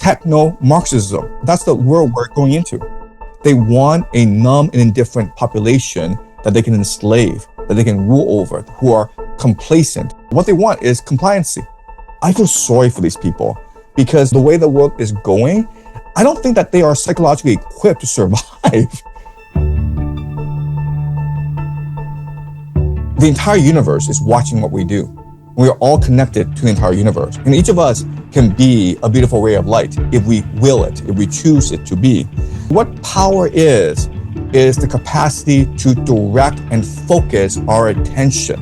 techno-Marxism. That's the world we're going into. They want a numb and indifferent population that they can enslave, that they can rule over, who are complacent. What they want is compliancy. I feel sorry for these people because the way the world is going, I don't think that they are psychologically equipped to survive. The entire universe is watching what we do. We are all connected to the entire universe. And each of us can be a beautiful ray of light if we will it, if we choose it to be. What power is the capacity to direct and focus our attention.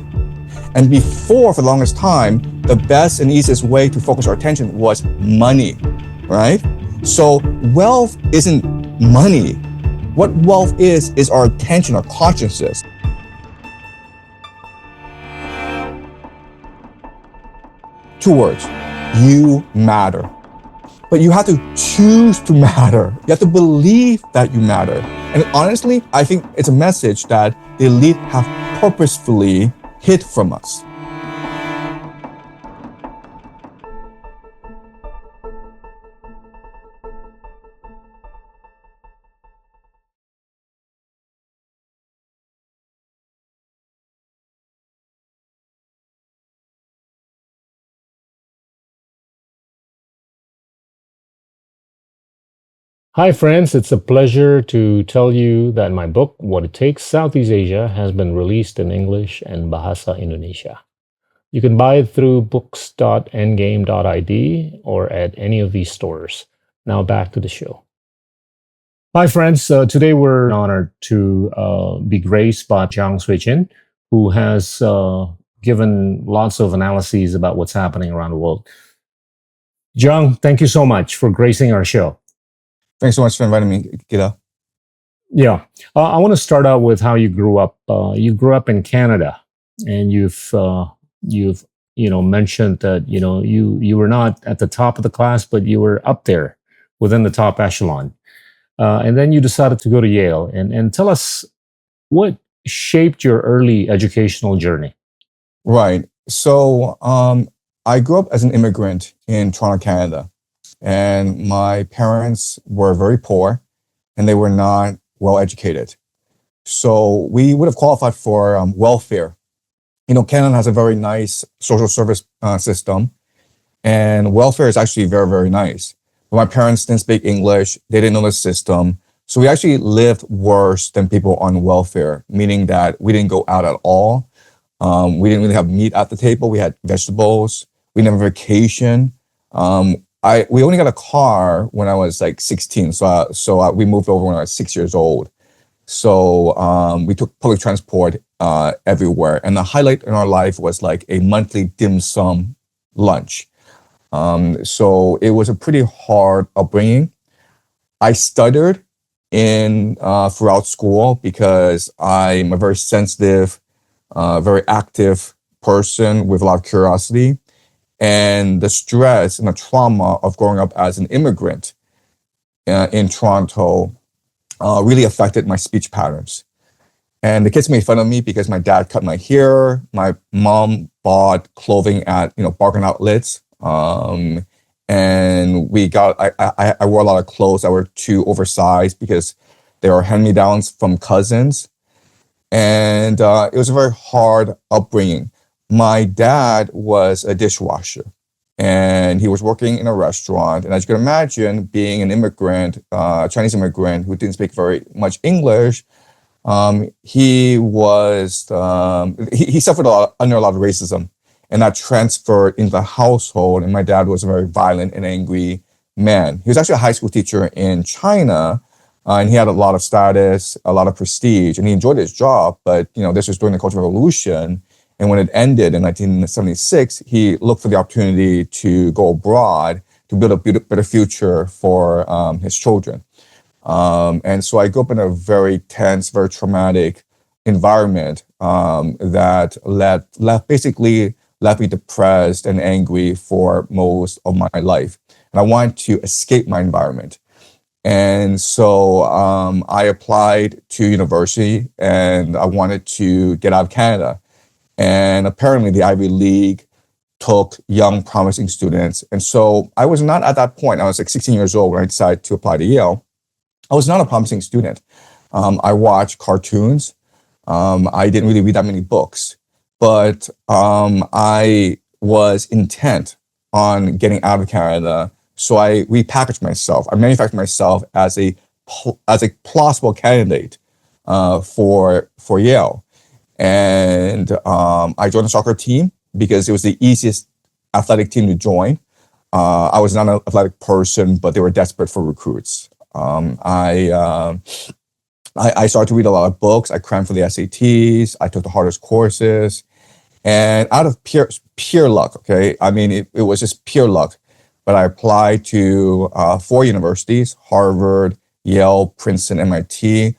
And before, for the longest time, the best and easiest way to focus our attention was money, right? So wealth isn't money. What wealth is our attention, our consciousness. Two words, you matter. But you have to choose to matter. You have to believe that you matter. And honestly, I think it's a message that the elite have purposefully hid from us. Hi friends, it's a pleasure to tell you that my book, What It Takes Southeast Asia, has been released in English and Bahasa Indonesia. You can buy it through books.endgame.id or at any of these stores. Now back to the show. Hi friends, today we're honored to be graced by Jiang Xueqin, who has given lots of analyses about what's happening around the world. Jiang, thank you so much for gracing our show. Thanks so much for inviting me, Gita. Yeah, I want to start out with how you grew up. You grew up in Canada, and you've mentioned that you were not at the top of the class, but you were up there within the top echelon. And then you decided to go to Yale. And tell us what shaped your early educational journey. Right. So I grew up as an immigrant in Toronto, Canada. And my parents were very poor and they were not well educated. So we would have qualified for welfare. Canada has a very nice social service system, and welfare is actually very, very nice. But my parents didn't speak English. They didn't know the system. So we actually lived worse than people on welfare, meaning that we didn't go out at all. We didn't really have meat at the table. We had vegetables. We didn't have a vacation. We only got a car when I was like 16. So we moved over when I was 6 years old. So we took public transport everywhere. And the highlight in our life was like a monthly dim sum lunch. So it was a pretty hard upbringing. I stuttered throughout school because I'm a very sensitive, very active person with a lot of curiosity. And the stress and the trauma of growing up as an immigrant in Toronto really affected my speech patterns. And the kids made fun of me because my dad cut my hair. My mom bought clothing at bargain outlets. And I wore a lot of clothes that were too oversized because they were hand-me-downs from cousins. And it was a very hard upbringing. My dad was a dishwasher and he was working in a restaurant. And as you can imagine, being an immigrant, Chinese immigrant who didn't speak very much English, he suffered under a lot of racism, and that transferred into the household. And my dad was a very violent and angry man. He was actually a high school teacher in China, and he had a lot of status, a lot of prestige, and he enjoyed his job. But this was during the Cultural Revolution. And when it ended in 1976, he looked for the opportunity to go abroad to build a better future for his children. And so I grew up in a very tense, very traumatic environment that basically left me depressed and angry for most of my life. And I wanted to escape my environment. And so I applied to university and I wanted to get out of Canada. And apparently the Ivy League took young, promising students. And so I was not at that point. I was like 16 years old when I decided to apply to Yale. I was not a promising student. I watched cartoons. I didn't really read that many books, but I was intent on getting out of Canada. So I repackaged myself. I manufactured myself as a plausible candidate for Yale. And I joined the soccer team because it was the easiest athletic team to join. I was not an athletic person, but they were desperate for recruits. I started to read a lot of books. I crammed for the SATs. I took the hardest courses. And out of pure luck, okay? I mean, it was just pure luck. But I applied to 4 universities, Harvard, Yale, Princeton, MIT.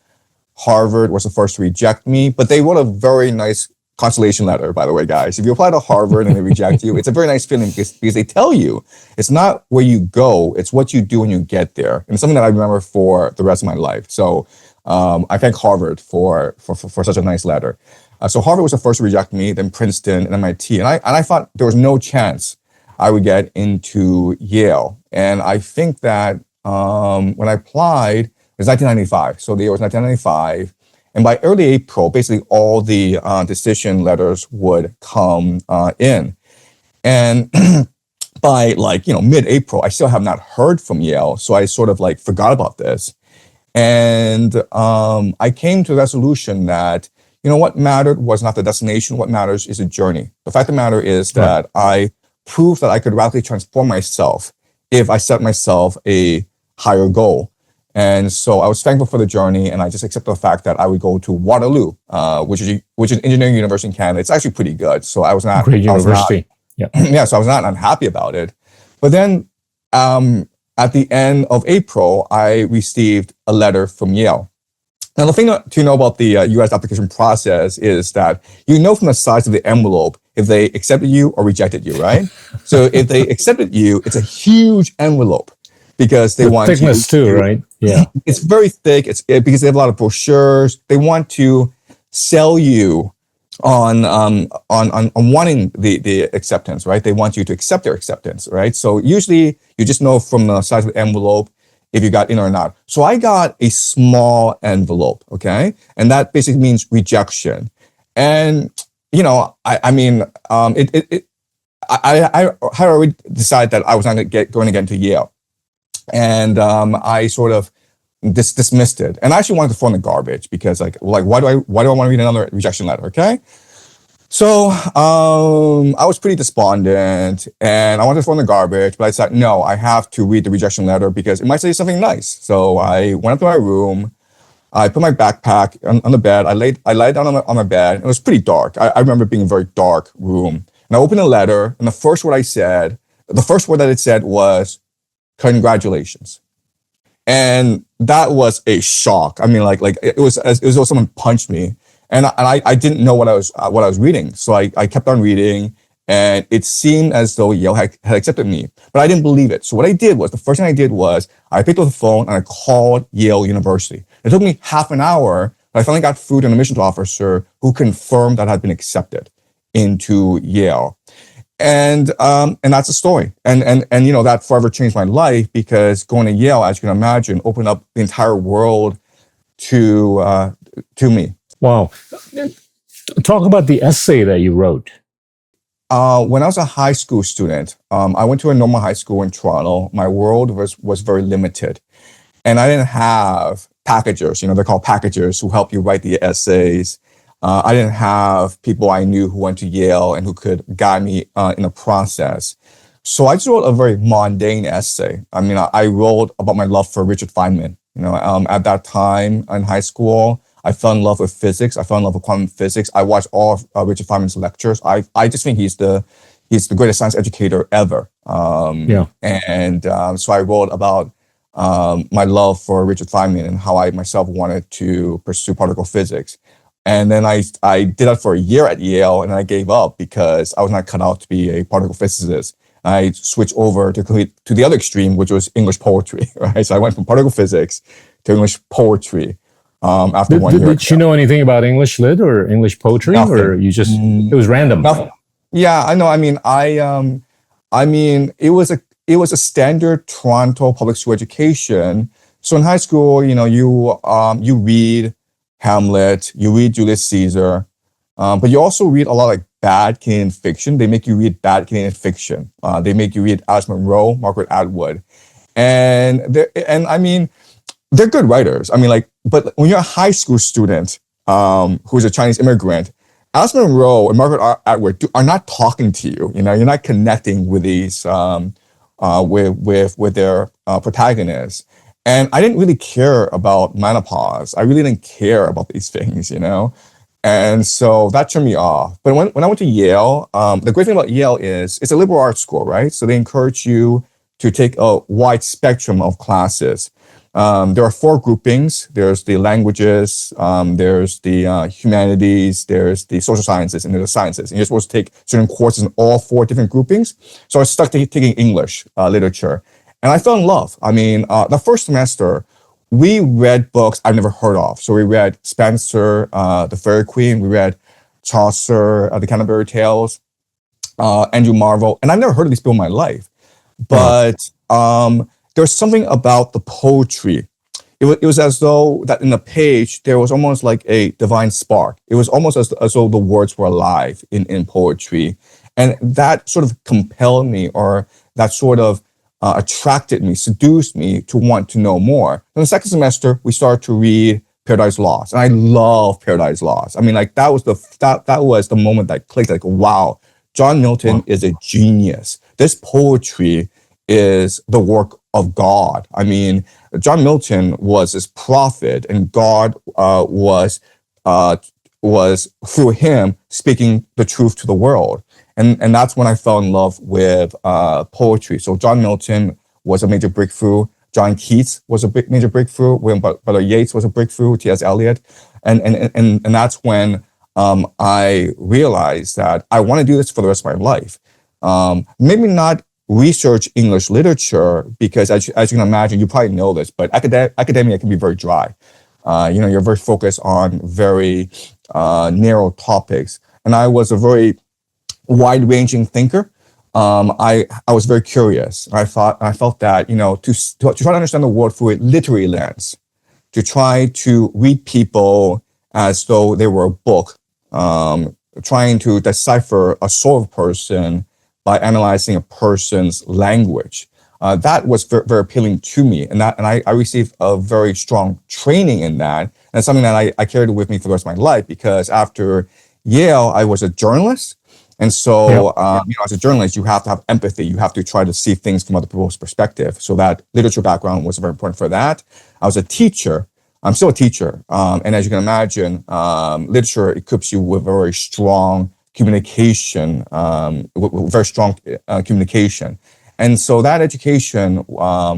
Harvard was the first to reject me, but they wrote a very nice consolation letter, by the way, guys. If you apply to Harvard and they reject you, it's a very nice feeling because they tell you it's not where you go, it's what you do when you get there. And it's something that I remember for the rest of my life. So I thank Harvard for such a nice letter. So Harvard was the first to reject me, then Princeton and MIT. And I thought there was no chance I would get into Yale. And I think that when I applied, it was 1995. So the year was 1995. And by early April, basically all the decision letters would come in. And by mid-April, I still have not heard from Yale. So I sort of forgot about this. And I came to the resolution that, what mattered was not the destination. What matters is the journey. The fact of the matter is that I proved that I could radically transform myself if I set myself a higher goal. And so I was thankful for the journey, and I just accepted the fact that I would go to Waterloo, which is an engineering university in Canada. It's actually pretty good. So I was not great university. So I was not unhappy about it. But then at the end of April, I received a letter from Yale. Now, the thing to know about the U.S. application process is that you know from the size of the envelope if they accepted you or rejected you, right? So if they accepted you, it's a huge envelope because they want thickness too, right? Yeah, it's very thick. It's because they have a lot of brochures. They want to sell you on wanting the acceptance, right? They want you to accept their acceptance, right? So usually you just know from the size of the envelope if you got in or not. So I got a small envelope, okay? And that basically means rejection. And, I had already decided that I was not going to get into Yale. And I sort of dismissed it. And I actually wanted to throw in the garbage because why do I want to read another rejection letter, okay? So I was pretty despondent and I wanted to throw in the garbage, but I said, no, I have to read the rejection letter because it might say something nice. So I went up to my room. I put my backpack on the bed. I laid down on my bed. It was pretty dark. I remember it being a very dark room. And I opened the letter, and the first word that it said was, congratulations. And that was a shock. I mean, it was as though someone punched me. And I didn't know what I was reading. So I kept on reading, and it seemed as though Yale had accepted me. But I didn't believe it. So what I did was, the first thing I did was, I picked up the phone and I called Yale University. It took me half an hour, but I finally got through to an admissions officer who confirmed that I had been accepted into Yale. And that's the story. And that forever changed my life because going to Yale, as you can imagine, opened up the entire world to me. Wow. Talk about the essay that you wrote. When I was a high school student, I went to a normal high school in Toronto. My world was very limited. And I didn't have packagers, they're called packagers, who help you write the essays. I didn't have people I knew who went to Yale and who could guide me in the process. So I just wrote a very mundane essay. I mean, I wrote about my love for Richard Feynman. At that time in high school, I fell in love with physics. I fell in love with quantum physics. I watched all of Richard Feynman's lectures. I just think he's the greatest science educator ever. And so I wrote about my love for Richard Feynman and how I myself wanted to pursue particle physics. And then I did that for a year at Yale, and I gave up because I was not cut out to be a particle physicist. I switched over to the other extreme, which was English poetry, right? So I went from particle physics to English poetry after 1 year. Did you know anything about English lit or English poetry? Nothing. Or you just, it was random? Nothing. Yeah, I know. It was a standard Toronto public school education. So in high school, you read Hamlet, you read Julius Caesar, but you also read a lot of like bad Canadian fiction. They make you read bad Canadian fiction. They make you read Alice Munro, Margaret Atwood, and they're good writers. But when you're a high school student who's a Chinese immigrant, Alice Munro and Margaret Atwood are not talking to you. You're not connecting with these with their protagonists. And I didn't really care about menopause. I really didn't care about these things. And so that turned me off. But when I went to Yale, the great thing about Yale is it's a liberal arts school, right? So they encourage you to take a wide spectrum of classes. There are four groupings. There's the languages, there's the humanities, there's the social sciences, and there's the sciences. And you're supposed to take certain courses in all four different groupings. So I stuck to taking English literature. And I fell in love. The first semester, we read books I've never heard of. So we read Spenser, The Fairy Queen. We read Chaucer, The Canterbury Tales, Andrew Marvell. And I've never heard of these people in my life. But there's something about the poetry. It was as though that in the page, there was almost like a divine spark. It was almost as though the words were alive in poetry. And that sort of compelled me, or that sort of attracted me, seduced me to want to know more. In the second semester, we started to read Paradise Lost. And I love Paradise Lost. That was the moment that clicked, like, wow, John Milton is a genius. This poetry is the work of God. John Milton was this prophet, and God was through him speaking the truth to the world. And that's when I fell in love with poetry. So John Milton was a major breakthrough. John Keats was a major breakthrough. William Butler Yeats was a breakthrough. T.S. Eliot, and that's when I realized that I want to do this for the rest of my life. Maybe not research English literature, because as you can imagine, you probably know this, but academia can be very dry. You're very focused on very narrow topics. And I was a very wide-ranging thinker. I was very curious. I felt that to try to understand the world through a literary lens, to try to read people as though they were a book, trying to decipher a soul of a person by analyzing a person's language. That was very, very appealing to me. And I received a very strong training in that. And it's something that I carried with me for the rest of my life, because after Yale, I was a journalist. And so, as a journalist, you have to have empathy. You have to try to see things from other people's perspective. So that literature background was very important for that. I was a teacher. I'm still a teacher. And as you can imagine, literature equips you with very strong communication, communication. And so that education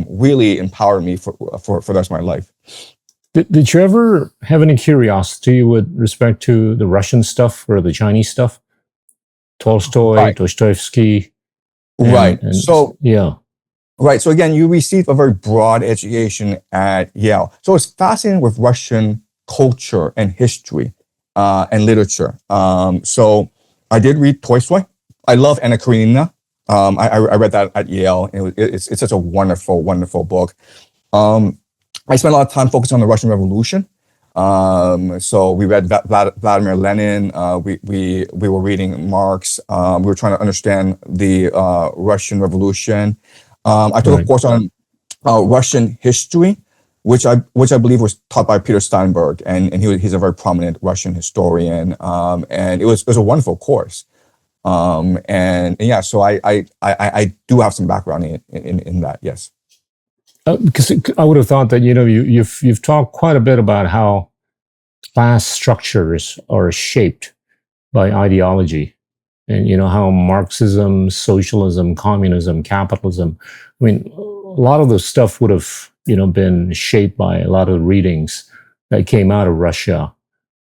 really empowered me for the rest of my life. Did you ever have any curiosity with respect to the Russian stuff or the Chinese stuff? Tolstoy, Right. Dostoevsky. Right. Right. So again, you receive a very broad education at Yale. So it's fascinating with Russian culture and history and literature. So I did read Tolstoy. I love Anna Karenina. I read that at Yale. It's such a wonderful, wonderful book. I spent a lot of time focused on the Russian Revolution. So we read Vladimir Lenin. We were reading Marx. We were trying to understand the Russian Revolution. I took a course on Russian history, which I believe was taught by Peter Steinberg, and he's a very prominent Russian historian. And it was a wonderful course. So I do have some background in that. Yes. Because I would have thought that you've talked quite a bit about how class structures are shaped by ideology, and how Marxism, socialism, communism, capitalism. A lot of the stuff would have been shaped by a lot of the readings that came out of Russia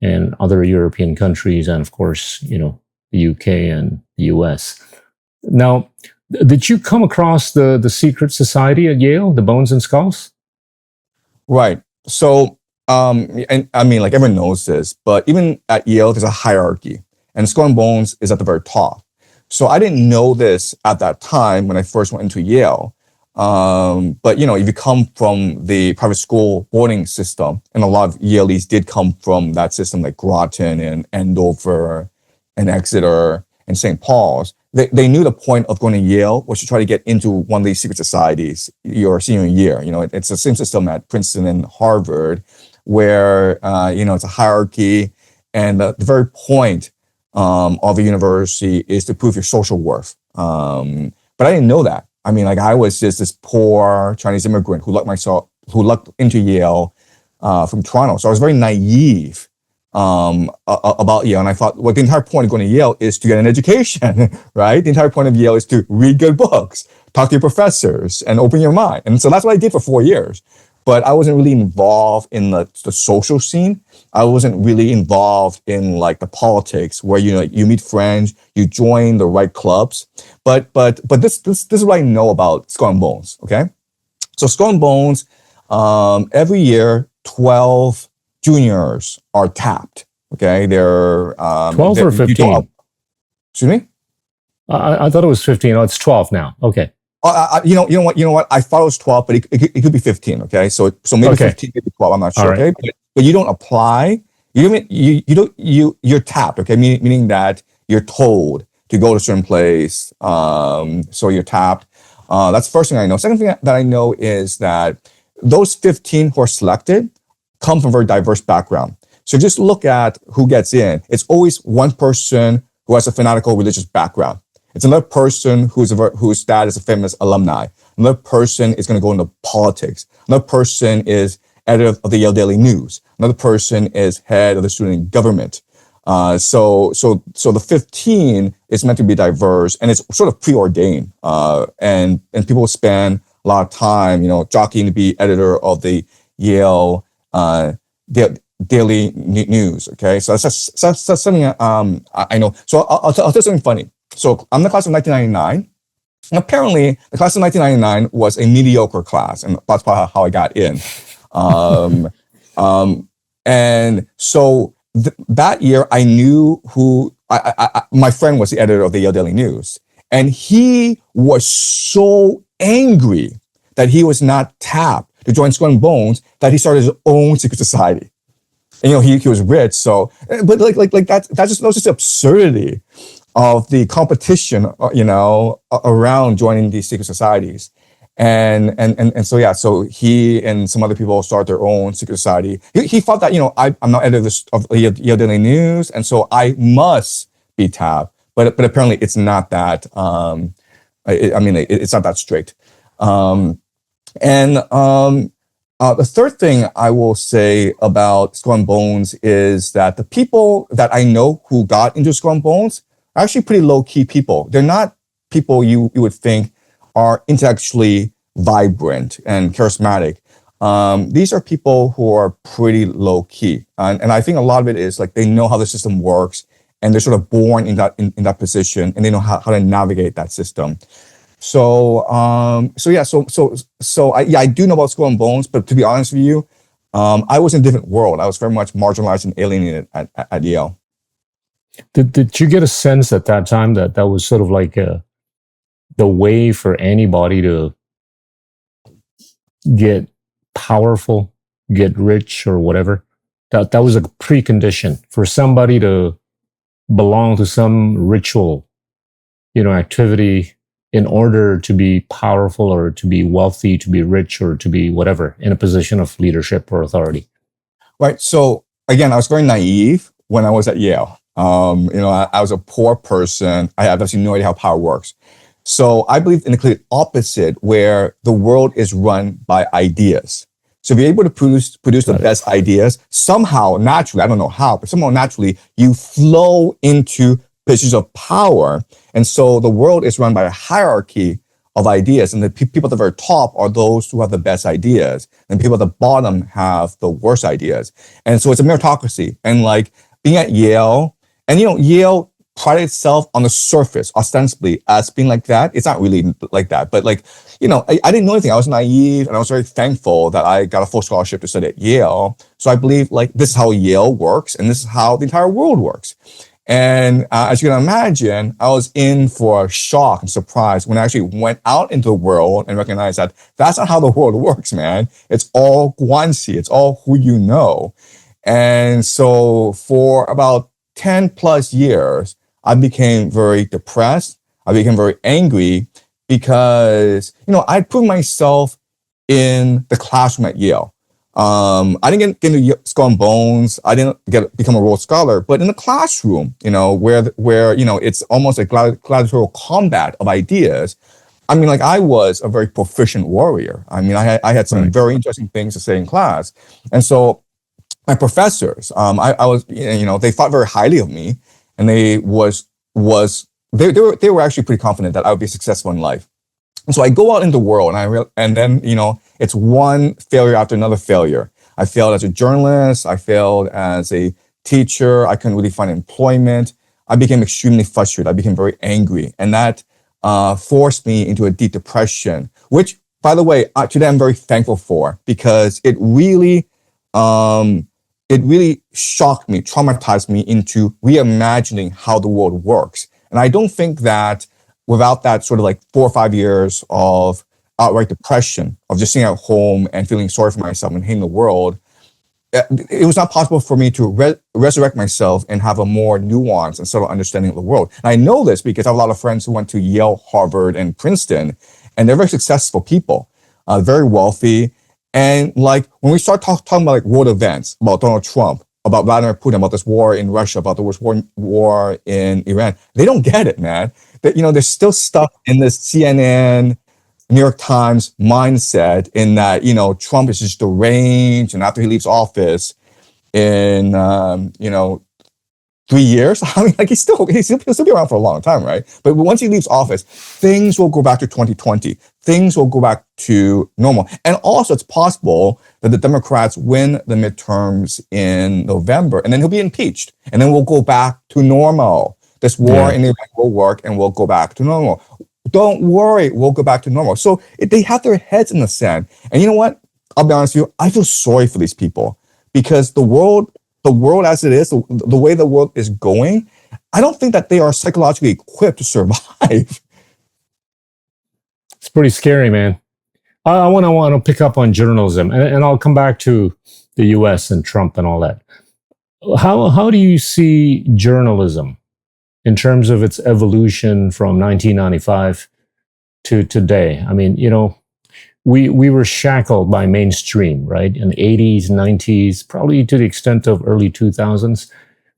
and other European countries, and of course the UK and the US. Now, did you come across the secret society at Yale, the Bones and Skulls? Right. So, and like everyone knows this, but even at Yale, there's a hierarchy, and Skull and Bones is at the very top. So I didn't know this at that time when I first went into Yale. But if you come from the private school boarding system, and a lot of Yalees did come from that system, like Groton and Andover and Exeter and St. Paul's, they knew the point of going to Yale was to try to get into one of these secret societies your senior year. It's the same system at Princeton and Harvard, where it's a hierarchy, and the very point of a university is to prove your social worth. But I didn't know that. I mean, I was just this poor Chinese immigrant who lucked into Yale from Toronto. So I was very naive about Yale. And I thought, the entire point of going to Yale is to get an education, right? The entire point of Yale is to read good books, talk to your professors, and open your mind. And so that's what I did for 4 years. But I wasn't really involved in the social scene. I wasn't really involved in the politics where you meet friends, you join the right clubs. But this is what I know about Skull and Bones. Okay, so Skull and Bones, every year 12 juniors are tapped. Okay, they're 12 or 15. Excuse me. I thought it was 15. Oh, it's 12 now. Okay. You know what? I thought it was 12, but it could be 15. Okay, so maybe 15, maybe 12. I'm not sure. Right. Okay, but you don't apply. You're tapped. Okay, meaning that you're told to go to a certain place. So you're tapped. That's the first thing I know. Second thing that I know is that those 15 who are selected come from very diverse background. So just look at who gets in. It's always one person who has a fanatical religious background. It's another person whose dad is a famous alumni. Another person is going to go into politics. Another person is editor of the Yale Daily News. Another person is head of the student government. So the 15 is meant to be diverse, and it's sort of preordained. And people spend a lot of time, jockeying to be editor of the Yale Daily News. Okay, so that's something I know. So I'll tell you something funny. So I'm the class of 1999. And apparently, the class of 1999 was a mediocre class, and that's probably how I got in. And so that year, I knew who my friend was the editor of the Yale Daily News, and he was so angry that he was not tapped to join Skull and Bones that he started his own secret society. And he was rich, so but that was just the absurdity of the competition, around joining these secret societies. So he and some other people start their own secret society. He thought that, I'm not editor of Yale Daily News, and so I must be tapped. But apparently it's not that, it's not that strict. The third thing I will say about Skull and Bones is that the people that I know who got into Skull and Bones are actually pretty low-key people. They're not people you would think are intellectually vibrant and charismatic. These are people who are pretty low-key. And I think a lot of it is they know how the system works, and they're sort of born in that position, and they know how to navigate that system. So I do know about Skull and Bones, but to be honest with you, I was in a different world. I was very much marginalized and alienated at Yale. Did you get a sense at that time that was sort of the way for anybody to get powerful, get rich, or whatever? That was a precondition for somebody to belong to some ritual, activity in order to be powerful or to be wealthy, to be rich, or to be whatever in a position of leadership or authority. Right. So again, I was very naive when I was at Yale. I was a poor person. I have absolutely no idea how power works. So I believe in the complete opposite, where the world is run by ideas. So if you're able to produce the best ideas, somehow naturally, I don't know how, but somehow naturally, you flow into positions of power. And so the world is run by a hierarchy of ideas, and the people at the very top are those who have the best ideas, and people at the bottom have the worst ideas. And so it's a meritocracy. And being at Yale, and Yale prided itself on the surface, ostensibly, as being like that. It's not really like that, but I didn't know anything. I was naive, and I was very thankful that I got a full scholarship to study at Yale. So I believe this is how Yale works, and this is how the entire world works. And as you can imagine, I was in for a shock and surprise when I actually went out into the world and recognized that that's not how the world works, man. It's all guanxi. It's all who you know. And so for about 10 plus years, I became very depressed. I became very angry because, I'd put myself in the classroom at Yale. I didn't get into Skull and Bones. I didn't become a Rhodes Scholar, but in the classroom, where it's almost a gladiatorial combat of ideas. I mean, like I was a very proficient warrior. I mean, I had some very interesting things to say in class, and so my professors, I was, they thought very highly of me, and they were actually pretty confident that I would be successful in life. And so I go out in the world and then, it's one failure after another failure. I failed as a journalist. I failed as a teacher. I couldn't really find employment. I became extremely frustrated. I became very angry. And that forced me into a deep depression, which, by the way, today I'm very thankful for because it really shocked me, traumatized me into reimagining how the world works. And I don't think that without that sort of like 4 or 5 years of outright depression, of just sitting at home and feeling sorry for myself and hating the world, it was not possible for me to resurrect myself and have a more nuanced and subtle understanding of the world. And I know this because I have a lot of friends who went to Yale, Harvard, and Princeton, and they're very successful people, very wealthy. And like when we start talking about like world events, about Donald Trump, about Vladimir Putin, about this war in Russia, about the war in Iran, they don't get it, man. That they're still stuck in this CNN, New York Times mindset in that Trump is just deranged, and after he leaves office in 3 years, I mean, like he'll still be around for a long time, right? But once he leaves office, things will go back to 2020. Things will go back to normal. And also, it's possible that the Democrats win the midterms in November, and then he'll be impeached, and then we'll go back to normal. This war in Iraq will work, and we'll go back to normal. Don't worry, we'll go back to normal. So they have their heads in the sand. And you know what? I'll be honest with you, I feel sorry for these people because the world as it is, the way the world is going, I don't think that they are psychologically equipped to survive. It's pretty scary, man. I want to pick up on journalism, and I'll come back to the U.S. and Trump and all that. How do you see journalism in terms of its evolution from 1995 to today? I mean, we were shackled by mainstream, right? In the 80s, 90s, probably to the extent of early 2000s.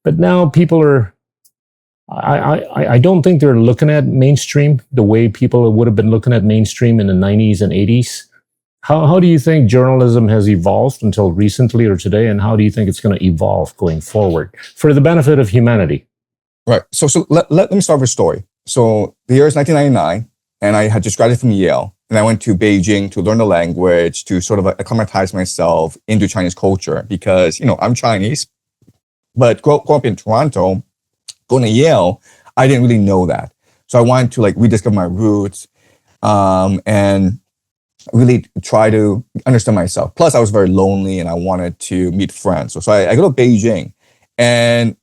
But now people are, I don't think they're looking at mainstream the way people would have been looking at mainstream in the 90s and 80s. How do you think journalism has evolved until recently or today? And how do you think it's going to evolve going forward for the benefit of humanity? Right. So let me start with a story. So the year is 1999, and I had just graduated from Yale, and I went to Beijing to learn the language, to sort of acclimatize myself into Chinese culture because, I'm Chinese, but growing up in Toronto, going to Yale, I didn't really know that. So I wanted to like rediscover my roots and really try to understand myself. Plus, I was very lonely and I wanted to meet friends. So I go to Beijing, and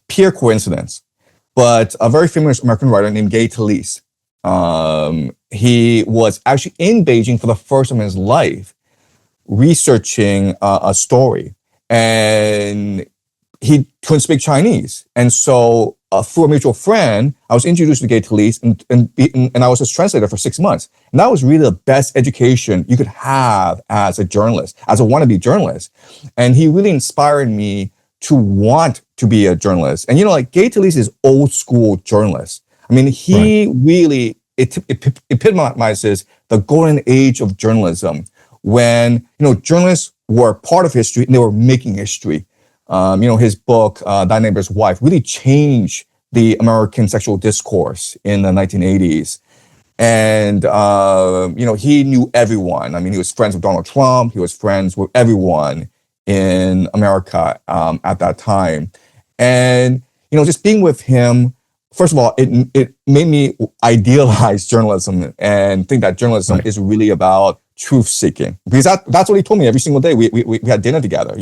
pure coincidence, but a very famous American writer named Gita Wirjawan, he was actually in Beijing for the first time in his life, researching a story, and he couldn't speak Chinese. And so through a mutual friend, I was introduced to Gita Wirjawan, and I was his translator for 6 months. And that was really the best education you could have as a journalist, as a wannabe journalist. And he really inspired me to want to be a journalist. And like Gita Wirjawan is old school journalist. I mean, he really epitomizes the golden age of journalism when, journalists were part of history and they were making history. His book, Thy Neighbor's Wife, really changed the American sexual discourse in the 1980s. And, he knew everyone. I mean, he was friends with Donald Trump. He was friends with everyone in America at that time. And, just being with him, first of all, it made me idealize journalism and think that journalism is really about truth seeking. Because that's what he told me every single day. We had dinner together,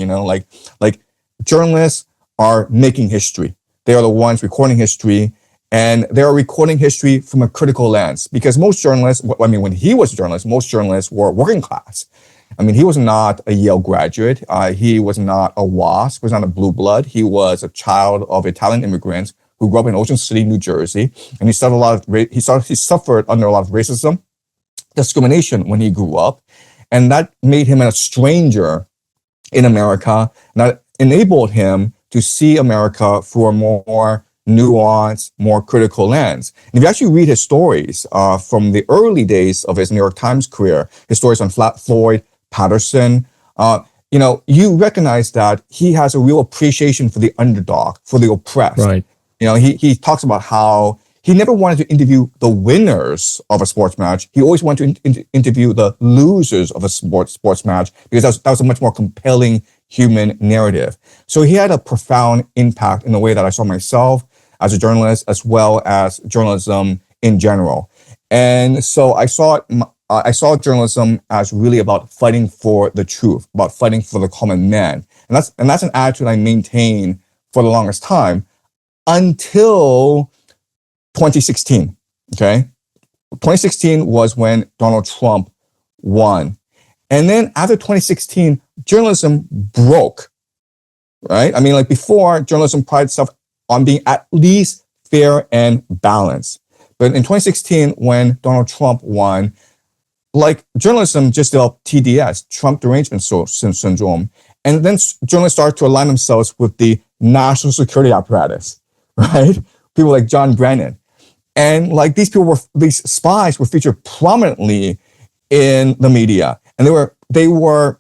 like journalists are making history. They are the ones recording history, and they are recording history from a critical lens. Because most journalists, I mean, when he was a journalist, most journalists were working class. I mean, he was not a Yale graduate. He was not a WASP. He was not a blue blood. He was a child of Italian immigrants who grew up in Ocean City, New Jersey, and he suffered under a lot of racism, discrimination when he grew up, and that made him a stranger in America. And that enabled him to see America through a more nuanced, more critical lens. And if you actually read his stories from the early days of his New York Times career, his stories on Floyd Patterson, you recognize that he has a real appreciation for the underdog, for the oppressed. Right. He talks about how he never wanted to interview the winners of a sports match. He always wanted to interview the losers of a sports match, because that was a much more compelling human narrative. So he had a profound impact in the way that I saw myself as a journalist, as well as journalism in general. And so I saw journalism as really about fighting for the truth, about fighting for the common man. And that's an attitude I maintained for the longest time until 2016. Okay. 2016 was when Donald Trump won. And then after 2016, journalism broke, right? I mean, like before, journalism prided itself on being at least fair and balanced. But in 2016, when Donald Trump won, like journalism just developed TDS, Trump derangement syndrome. And then journalists started to align themselves with the national security apparatus, right? People like John Brennan. And like these spies were featured prominently in the media. And they were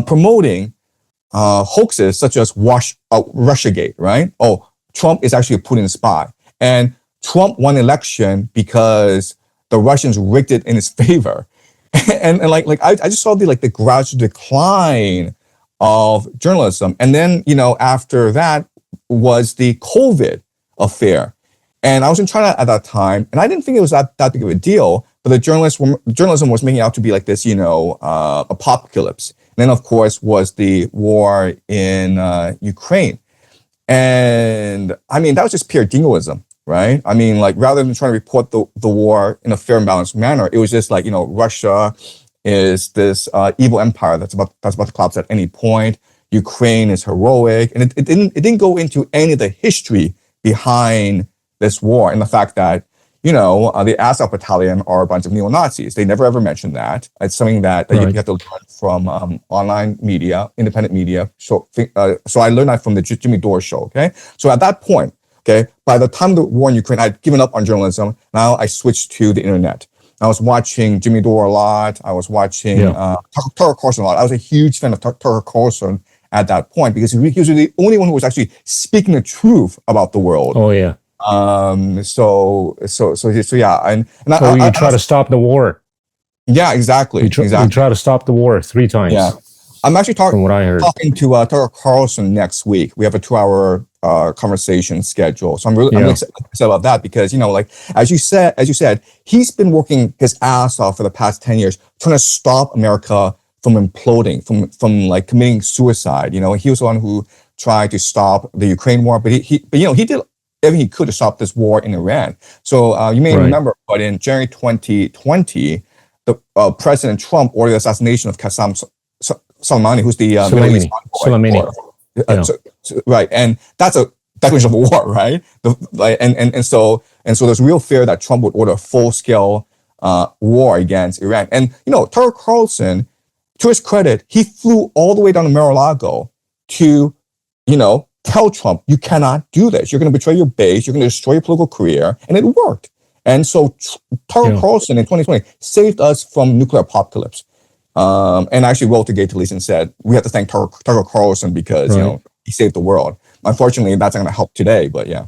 promoting hoaxes such as Russiagate, right? Oh, Trump is actually a Putin spy. And Trump won election because the Russians rigged it in his favor. and I just saw the gradual decline of journalism. And then, after that was the COVID affair. And I was in China at that time, and I didn't think it was that big of a deal, but the journalism was making out to be like this, apocalypse. And then, of course, was the war in Ukraine. And I mean, that was just pure jingoism, right? I mean, like rather than trying to report the war in a fair and balanced manner, it was just like, Russia is this evil empire that's about to collapse at any point. Ukraine is heroic, and it didn't go into any of the history behind this war and the fact that the Azov Battalion are a bunch of neo-Nazis. They never ever mentioned that. It's something that you have to learn from online media, independent media. So I learned that from the Jimmy Dore show. Okay, so at that point, okay, by the time of the war in Ukraine, I'd given up on journalism. Now I switched to the internet. I was watching Jimmy Dore a lot. I was watching Tucker Carlson a lot. I was a huge fan of Tucker Carlson at that point because he was the only one who was actually speaking the truth about the world. Oh yeah. So yeah, and you try to stop the war. Yeah, exactly. You try to stop the war 3 times. Yeah, I'm actually from what I heard. talking to Tucker Carlson next week. We have a 2-hour conversation schedule, so I'm really excited about that because as you said, he's been working his ass off for the past 10 years trying to stop America from imploding, from like committing suicide. He was the one who tried to stop the Ukraine war, but he did everything he could to stop this war in Iran. So you may remember, but in January 2020, the President Trump ordered the assassination of Qasem Soleimani, who's the Middle East envoy. Right, and that's a declaration of war, right? So there's real fear that Trump would order a full-scale war against Iran. And Tucker Carlson, to his credit, he flew all the way down to Mar-a-Lago to tell Trump, you cannot do this. You're going to betray your base. You're going to destroy your political career. And it worked. And so Tucker Carlson in 2020 saved us from nuclear apocalypse. And I actually wrote to Gay Talese and said, we have to thank Tucker Carlson because, he saved the world. Unfortunately, that's not going to help today, but yeah.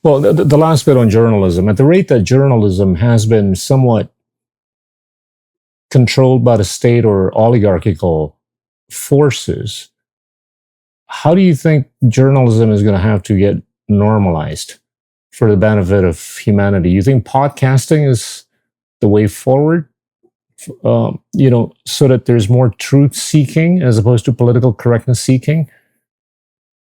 Well, the last bit on journalism, at the rate that journalism has been somewhat controlled by the state or oligarchical forces, how do you think journalism is going to have to get normalized for the benefit of humanity? You think podcasting is the way forward? So that there's more truth seeking as opposed to political correctness seeking?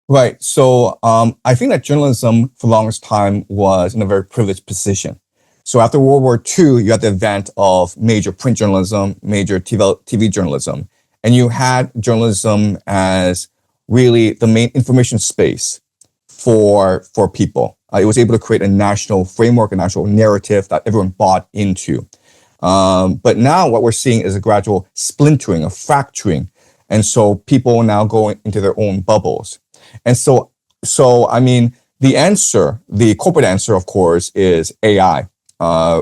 Right. So I think that journalism for the longest time was in a very privileged position. So after World War II, you had the advent of major print journalism, major TV journalism, and you had journalism as really the main information space for people. It was able to create a national framework, a national narrative that everyone bought into. But now what we're seeing is a gradual splintering, a fracturing. And so people now go into their own bubbles. And so I mean, the corporate answer, of course, is AI,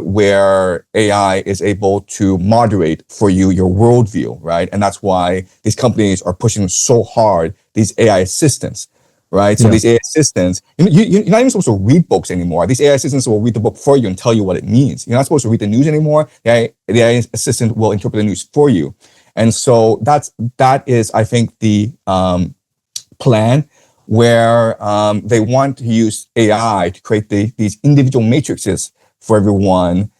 where AI is able to moderate for you your worldview, right? And that's why these companies are pushing so hard these AI assistants, right? So Yeah. these AI assistants, you're not even supposed to read books anymore. These AI assistants will read the book for you and tell you what it means. You're not supposed to read the news anymore. The AI assistant will interpret the news for you. And so that is, I think, the plan where they want to use AI to create these individual matrices for everyone,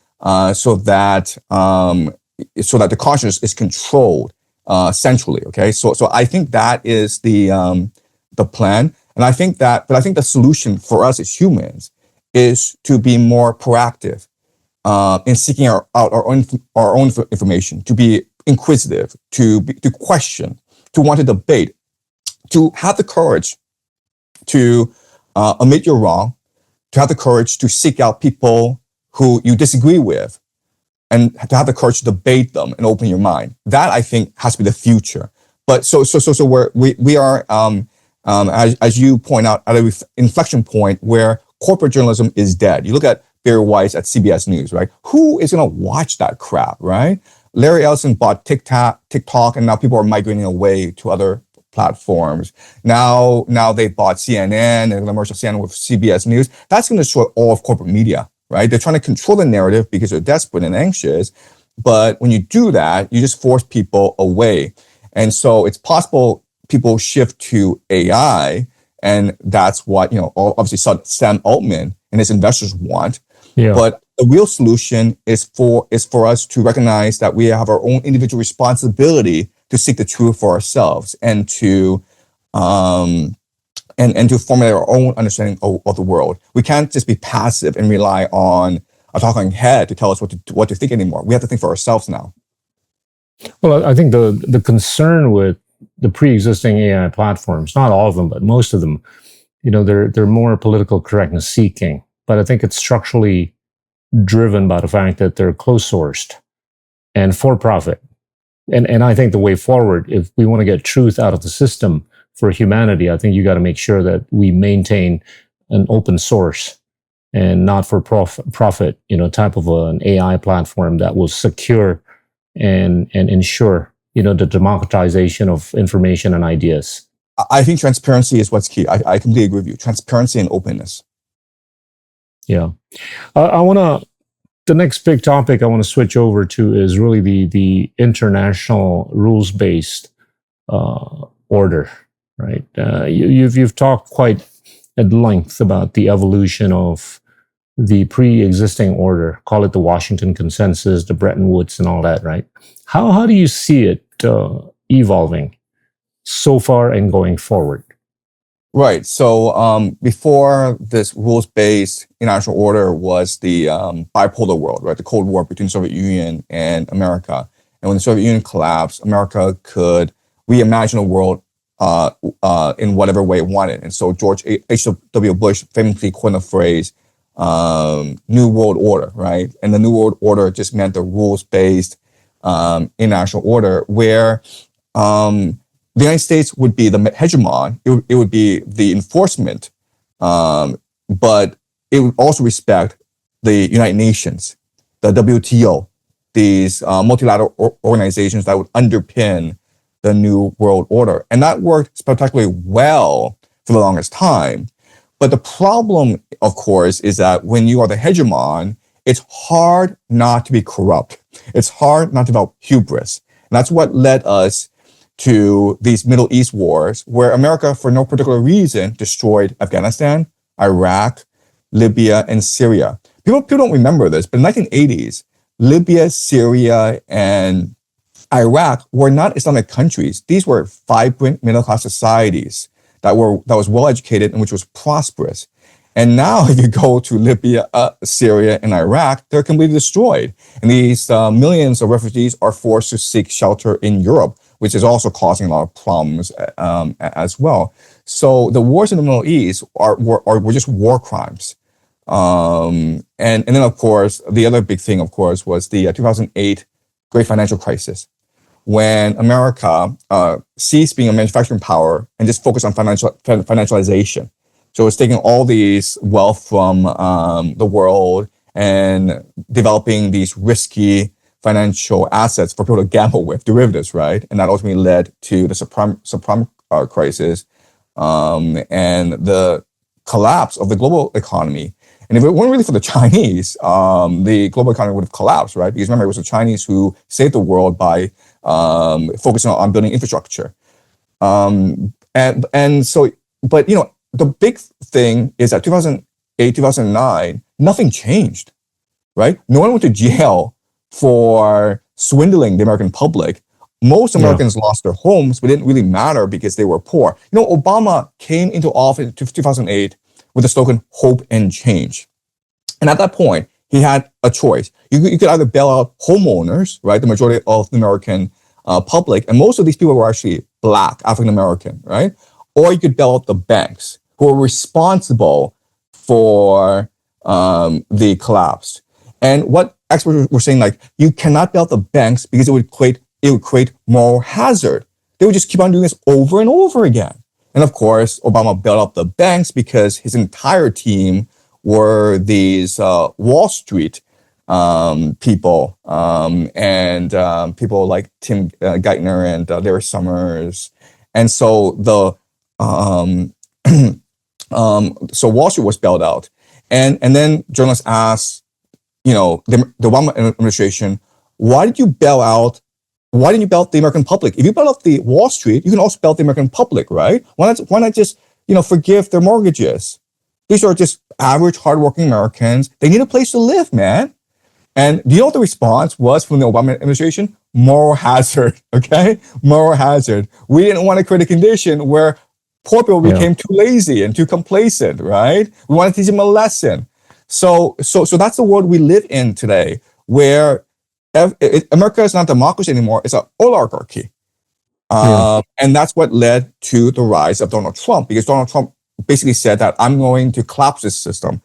so that the consciousness is controlled centrally. Okay, so I think that is the plan, and I think the solution for us as humans is to be more proactive in seeking out our own information, to be inquisitive, to question, to want to debate, to have the courage to admit you're wrong, to have the courage to seek out people who you disagree with, and to have the courage to debate them and open your mind. That, I think, has to be the future. But so we are, as you point out, at an inflection point where corporate journalism is dead. You look at Barry Weiss at CBS News, right? Who is going to watch that crap, right? Larry Ellison bought TikTok, and now people are migrating away to other platforms. Now they bought CNN and the merger of CNN with CBS News. That's going to destroy all of corporate media, right? They're trying to control the narrative because they're desperate and anxious. But when you do that, you just force people away. And so it's possible people shift to AI, and that's what, obviously Sam Altman and his investors want. Yeah. But the real solution is for us to recognize that we have our own individual responsibility to seek the truth for ourselves, and to to formulate our own understanding of the world. We can't just be passive and rely on a talking head to tell us what to think anymore. We have to think for ourselves now. Well, I think the concern with the pre-existing AI platforms, not all of them, but most of them, they're more political correctness seeking. But I think it's structurally driven by the fact that they're closed sourced and for profit. And I think the way forward, if we want to get truth out of the system for humanity, I think you got to make sure that we maintain an open source and not for profit, type of an AI platform that will secure and ensure, the democratization of information and ideas. I think transparency is what's key. I completely agree with you. Transparency and openness. Yeah. The next big topic I want to switch over to is really the international rules-based order, right? You've talked quite at length about the evolution of the pre-existing order, call it the Washington Consensus, the Bretton Woods, and all that, right? How do you see it evolving so far and going forward? Right. So before this rules-based international order was the bipolar world, right? The Cold War between the Soviet Union and America. And when the Soviet Union collapsed, America could reimagine the world in whatever way it wanted. And so George H.W. Bush famously coined the phrase New World Order, right? And the New World Order just meant the rules-based international order where the United States would be the hegemon. It would be the enforcement, but it would also respect the United Nations, the WTO, these multilateral organizations that would underpin the New World Order. And that worked spectacularly well for the longest time. But the problem, of course, is that when you are the hegemon, it's hard not to be corrupt. It's hard not to develop hubris. And that's what led us to these Middle East wars, where America, for no particular reason, destroyed Afghanistan, Iraq, Libya, and Syria. People don't remember this, but in the 1980s, Libya, Syria, and Iraq were not Islamic countries. These were vibrant middle-class societies that was well educated and which was prosperous. And now, if you go to Libya, Syria, and Iraq, they're completely destroyed. And these millions of refugees are forced to seek shelter in Europe, which is also causing a lot of problems as well. So the wars in the Middle East were just war crimes. And then, of course, the other big thing, of course, was the 2008 great financial crisis, when America ceased being a manufacturing power and just focused on financialization. So it's taking all these wealth from the world and developing these risky financial assets for people to gamble with, derivatives, right? And that ultimately led to the subprime crisis and the collapse of the global economy. And if it weren't really for the Chinese, the global economy would have collapsed, right? Because remember, it was the Chinese who saved the world by focusing on building infrastructure. And so, but you know, the big thing is that 2008, 2009, nothing changed, right? No one went to jail for swindling the American public. Most Americans lost their homes, but it didn't really matter because they were poor. You know, Obama came into office in 2008 with the slogan, hope and change. And at that point, he had a choice. You could either bail out homeowners, right? The majority of the American public, and most of these people were actually Black, African-American, right? Or you could bail out the banks, who are responsible for the collapse. And what experts were saying, like, you cannot bail out the banks because it would create moral hazard. They would just keep on doing this over and over again. And of course, Obama bailed out the banks because his entire team were these Wall Street people and people like Tim Geithner and Larry Summers. And so so Wall Street was bailed out. And then journalists asked, you know, the Obama administration, why didn't you bail out the American public? If you bail out the Wall Street, you can also bail out the American public, right? Why not just, you know, forgive their mortgages? These are just average, hardworking Americans. They need a place to live, man. And do you know what the response was from the Obama administration? Moral hazard, okay? Moral hazard. We didn't want to create a condition where poor people became too lazy and too complacent, right? We want to teach them a lesson. So that's the world we live in today, where America is not democracy anymore. It's an oligarchy. And that's what led to the rise of Donald Trump, because Donald Trump basically said that I'm going to collapse this system.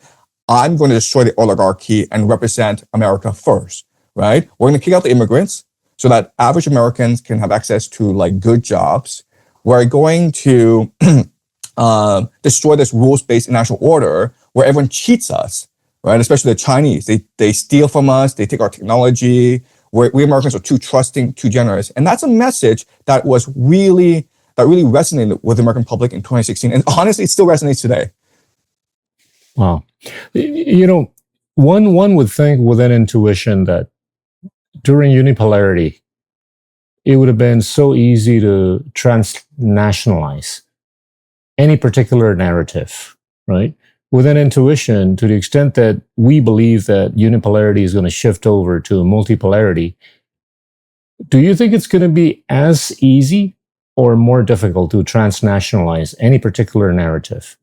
I'm going to destroy the oligarchy and represent America first, right? We're going to kick out the immigrants so that average Americans can have access to like good jobs. We're going to destroy this rules-based international order where everyone cheats us, right? Especially the Chinese. They steal from us. They take our technology. We Americans are too trusting, too generous. And that's a message that really resonated with the American public in 2016. And honestly, it still resonates today. Wow. You know, one would think with an intuition that during unipolarity, it would have been so easy to transnationalize any particular narrative, right? With an intuition, to the extent that we believe that unipolarity is going to shift over to multipolarity, do you think it's going to be as easy or more difficult to transnationalize any particular narrative?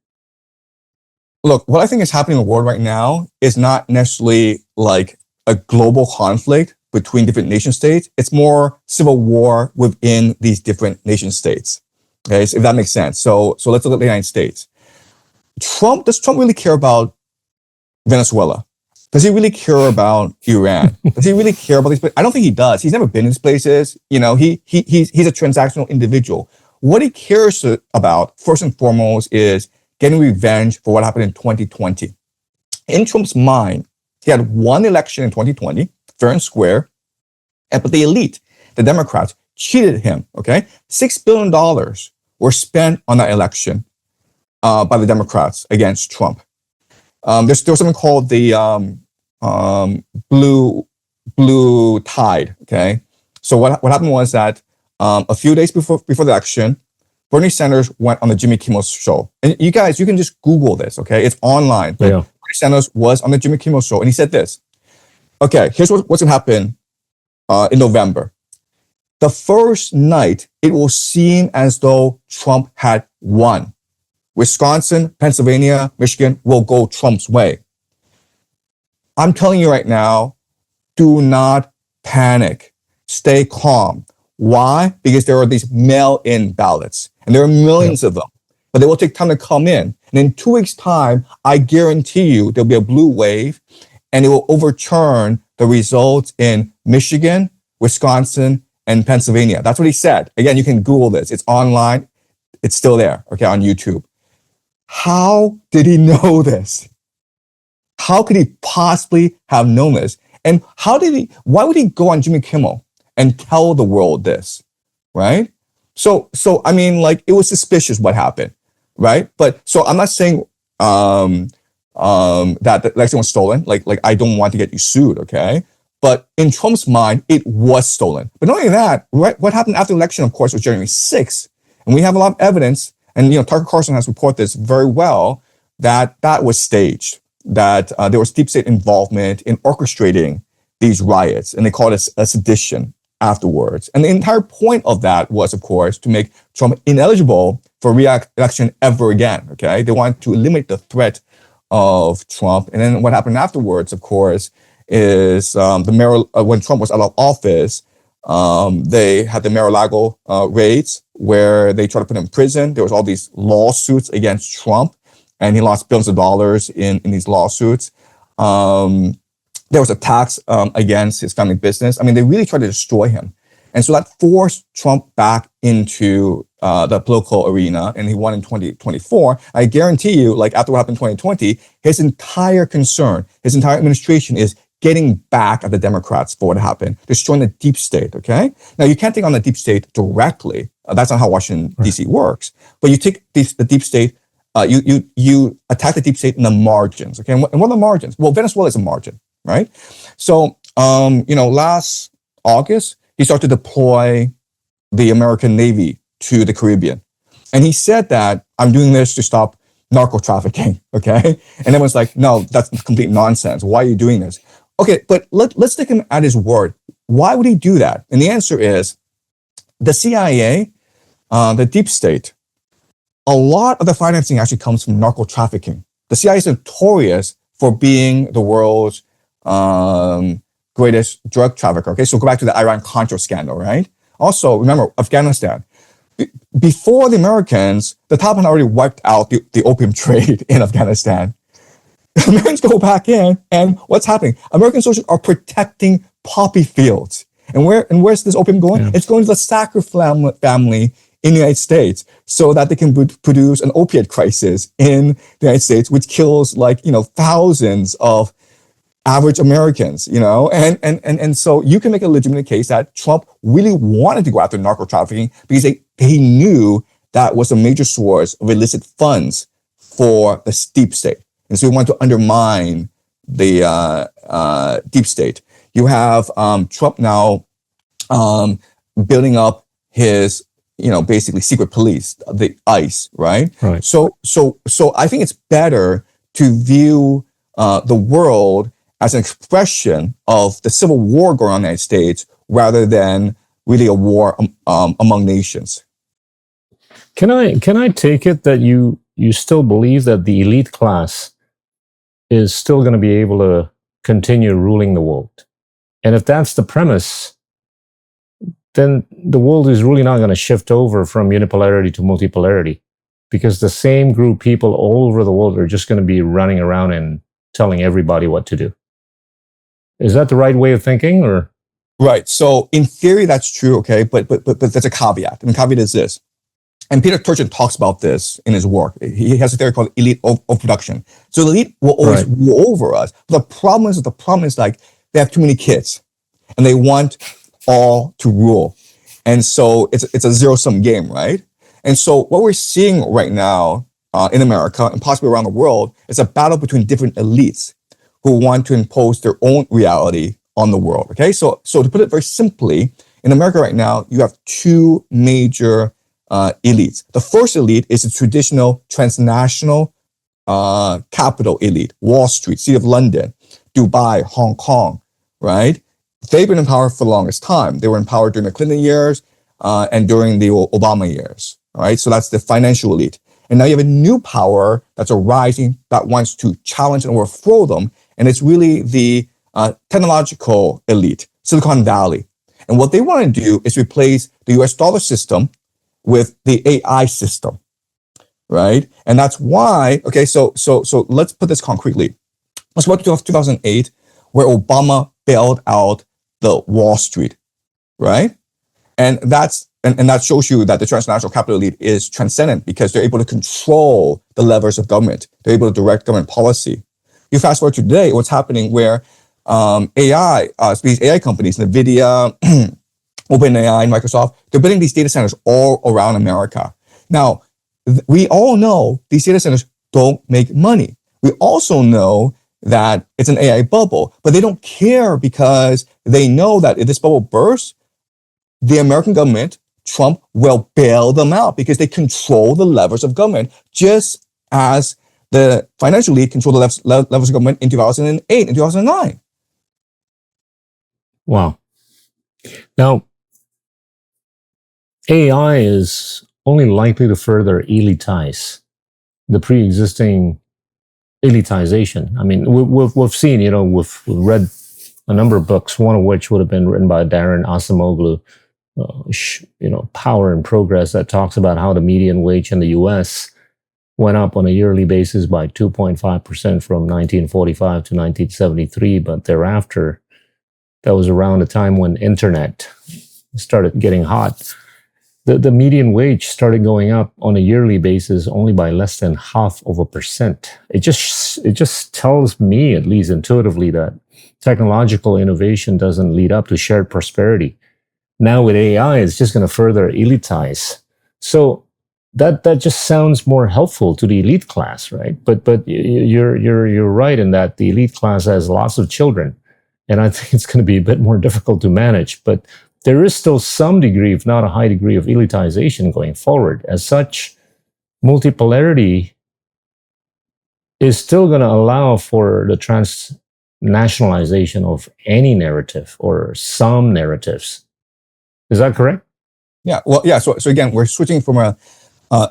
Look, what I think is happening in the world right now is not necessarily like a global conflict between different nation states. It's more civil war within these different nation states. Okay, so if that makes sense. So let's look at the United States. Does Trump really care about Venezuela? Does he really care about Iran? Does he really care about these places? I don't think he does. He's never been in these places. You know, he's a transactional individual. What he cares about, first and foremost, is getting revenge for what happened in 2020. In Trump's mind, he had one election in 2020, fair and square, but the elite, the Democrats, cheated him, okay? $6 billion were spent on that election by the Democrats against Trump. There's something called the blue tide, okay? So what happened was that a few days before the election, Bernie Sanders went on the Jimmy Kimmel show. And you guys, you can just Google this, okay? It's online. Yeah. Bernie Sanders was on the Jimmy Kimmel show, and he said this. Okay, here's what's going to happen in November. The first night, it will seem as though Trump had won. Wisconsin, Pennsylvania, Michigan will go Trump's way. I'm telling you right now, do not panic. Stay calm. Why? Because there are these mail-in ballots, and there are millions of them, but they will take time to come in. And in 2 weeks' time, I guarantee you there'll be a blue wave, and it will overturn the results in Michigan, Wisconsin, and Pennsylvania. That's what he said. Again, you can Google this. It's online. It's still there, okay, on YouTube. How did he know this? How could he possibly have known this? And why would he go on Jimmy Kimmel and tell the world this, right? So I mean, like, it was suspicious what happened, right? But so I'm not saying that the election was stolen. Like I don't want to get you sued, okay? But in Trump's mind, it was stolen. But not only that, right? What happened after the election, of course, was January 6th. And we have a lot of evidence, and Tucker Carlson has reported this very well, that was staged, that there was deep state involvement in orchestrating these riots, and they called it a sedition afterwards. And the entire point of that was, of course, to make Trump ineligible for re-election ever again, okay? They wanted to eliminate the threat of Trump. And then what happened afterwards, of course, is when Trump was out of office, they had the Mar-a-Lago raids where they tried to put him in prison. There was all these lawsuits against Trump, and he lost billions of dollars in these lawsuits. There was attacks against his family business. I mean, they really tried to destroy him. And so that forced Trump back into the political arena, and he won in 2024. I guarantee you, like after what happened in 2020, his entire concern, his entire administration is getting back at the Democrats for what happened, destroying the deep state, okay? Now, you can't take on the deep state directly. That's not how Washington, D.C. works. But you take the deep state, you attack the deep state in the margins, okay? And what are the margins? Well, Venezuela is a margin, right? So, last August, he started to deploy the American Navy to the Caribbean. And he said that, I'm doing this to stop narco trafficking, okay? And everyone's like, no, that's complete nonsense. Why are you doing this? Okay, but let's take him at his word. Why would he do that? And the answer is the CIA, the deep state, a lot of the financing actually comes from narco trafficking. The CIA is notorious for being the world's greatest drug trafficker. Okay, so go back to the Iran-Contra scandal, right? Also, remember, Afghanistan. Before the Americans, the Taliban already wiped out the opium trade in Afghanistan. The Americans go back in, and what's happening? American soldiers are protecting poppy fields. And where's this opium going? Yeah. It's going to the Sacker family in the United States so that they can produce an opiate crisis in the United States, which kills thousands of average Americans, and so you can make a legitimate case that Trump really wanted to go after narco trafficking because he knew that was a major source of illicit funds for the deep state. And so he wanted to undermine the deep state. You have Trump now building up his, basically secret police, the ICE, right? So I think it's better to view the world as an expression of the civil war going on in the United States rather than really a war among nations. Can I take it that you still believe that the elite class is still going to be able to continue ruling the world? And if that's the premise, then the world is really not going to shift over from unipolarity to multipolarity, because the same group of people all over the world are just going to be running around and telling everybody what to do. Is that the right way of thinking, or? Right. So in theory, that's true. Okay. But there's a caveat. And the caveat is this. And Peter Turchin talks about this in his work. He has a theory called elite overproduction. So the elite will always rule over us. But the problem is like they have too many kids and they want all to rule. And so it's a zero-sum game, right? And so what we're seeing right now in America and possibly around the world is a battle between different elites who want to impose their own reality on the world, okay? So to put it very simply, in America right now, you have two major elites. The first elite is the traditional transnational capital elite, Wall Street, City of London, Dubai, Hong Kong, right? They've been in power for the longest time. They were in power during the Clinton years and during the Obama years, all right? So that's the financial elite. And now you have a new power that's arising that wants to challenge and overthrow them. And it's really the technological elite, Silicon Valley. And what they want to do is replace the US dollar system with the AI system, right? And that's why, okay, so let's put this concretely. Let's go to 2008, where Obama bailed out the Wall Street, right? And that shows you that the transnational capital elite is transcendent because they're able to control the levers of government. They're able to direct government policy. You fast forward to today, what's happening where these AI companies, NVIDIA, OpenAI, Microsoft, they're building these data centers all around America. Now, we all know these data centers don't make money. We also know that it's an AI bubble, but they don't care because they know that if this bubble bursts, the American government, Trump, will bail them out because they control the levers of government, just as the financial elite controlled the levers of government in 2008 and 2009. Wow. Now, AI is only likely to further elitize the pre-existing elitization. I mean, we've seen, we've read a number of books, one of which would have been written by Darren Acemoglu, Power and Progress, that talks about how the median wage in the US went up on a yearly basis by 2.5% from 1945 to 1973, but thereafter, that was around the time when internet started getting hot. The median wage started going up on a yearly basis only by less than 0.5%. It just tells me, at least intuitively, that technological innovation doesn't lead up to shared prosperity. Now with AI, it's just going to further elitize. So that just sounds more helpful to the elite class, right? But you're right in that the elite class has lots of children, and I think it's going to be a bit more difficult to manage. But there is still some degree, if not a high degree, of elitization going forward. As such, multipolarity is still going to allow for the transnationalization of any narrative or some narratives. Is that correct? Yeah. Well, yeah. So again, we're switching from a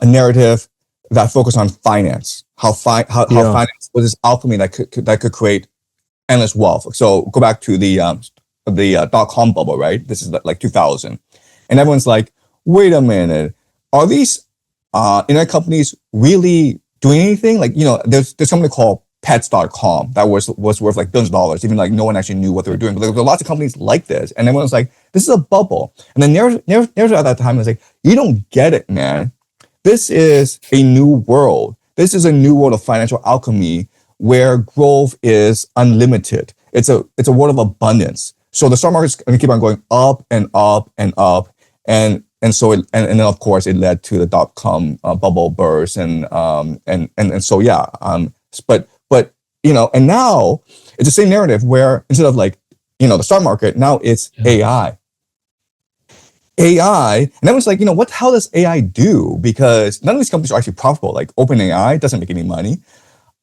narrative that focuses on finance, how finance was this alchemy that could create endless wealth. So go back to the .com bubble, right? This is like 2000, and everyone's like, wait a minute, are these internet companies really doing anything? Like, there's something called Pets.com that was worth like billions of dollars, even like no one actually knew what they were doing. But there were lots of companies like this, and everyone's like, this is a bubble. And the narrative at that time was like, you don't get it, man. This is a new world. This is a new world of financial alchemy where growth is unlimited. It's a world of abundance. So the stock market's going to keep on going up and up and up, and then of course it led to the .com bubble burst, and so yeah. But and now it's the same narrative where instead of like the stock market, now it's AI. And everyone's like, what the hell does AI do? Because none of these companies are actually profitable. Like OpenAI doesn't make any money.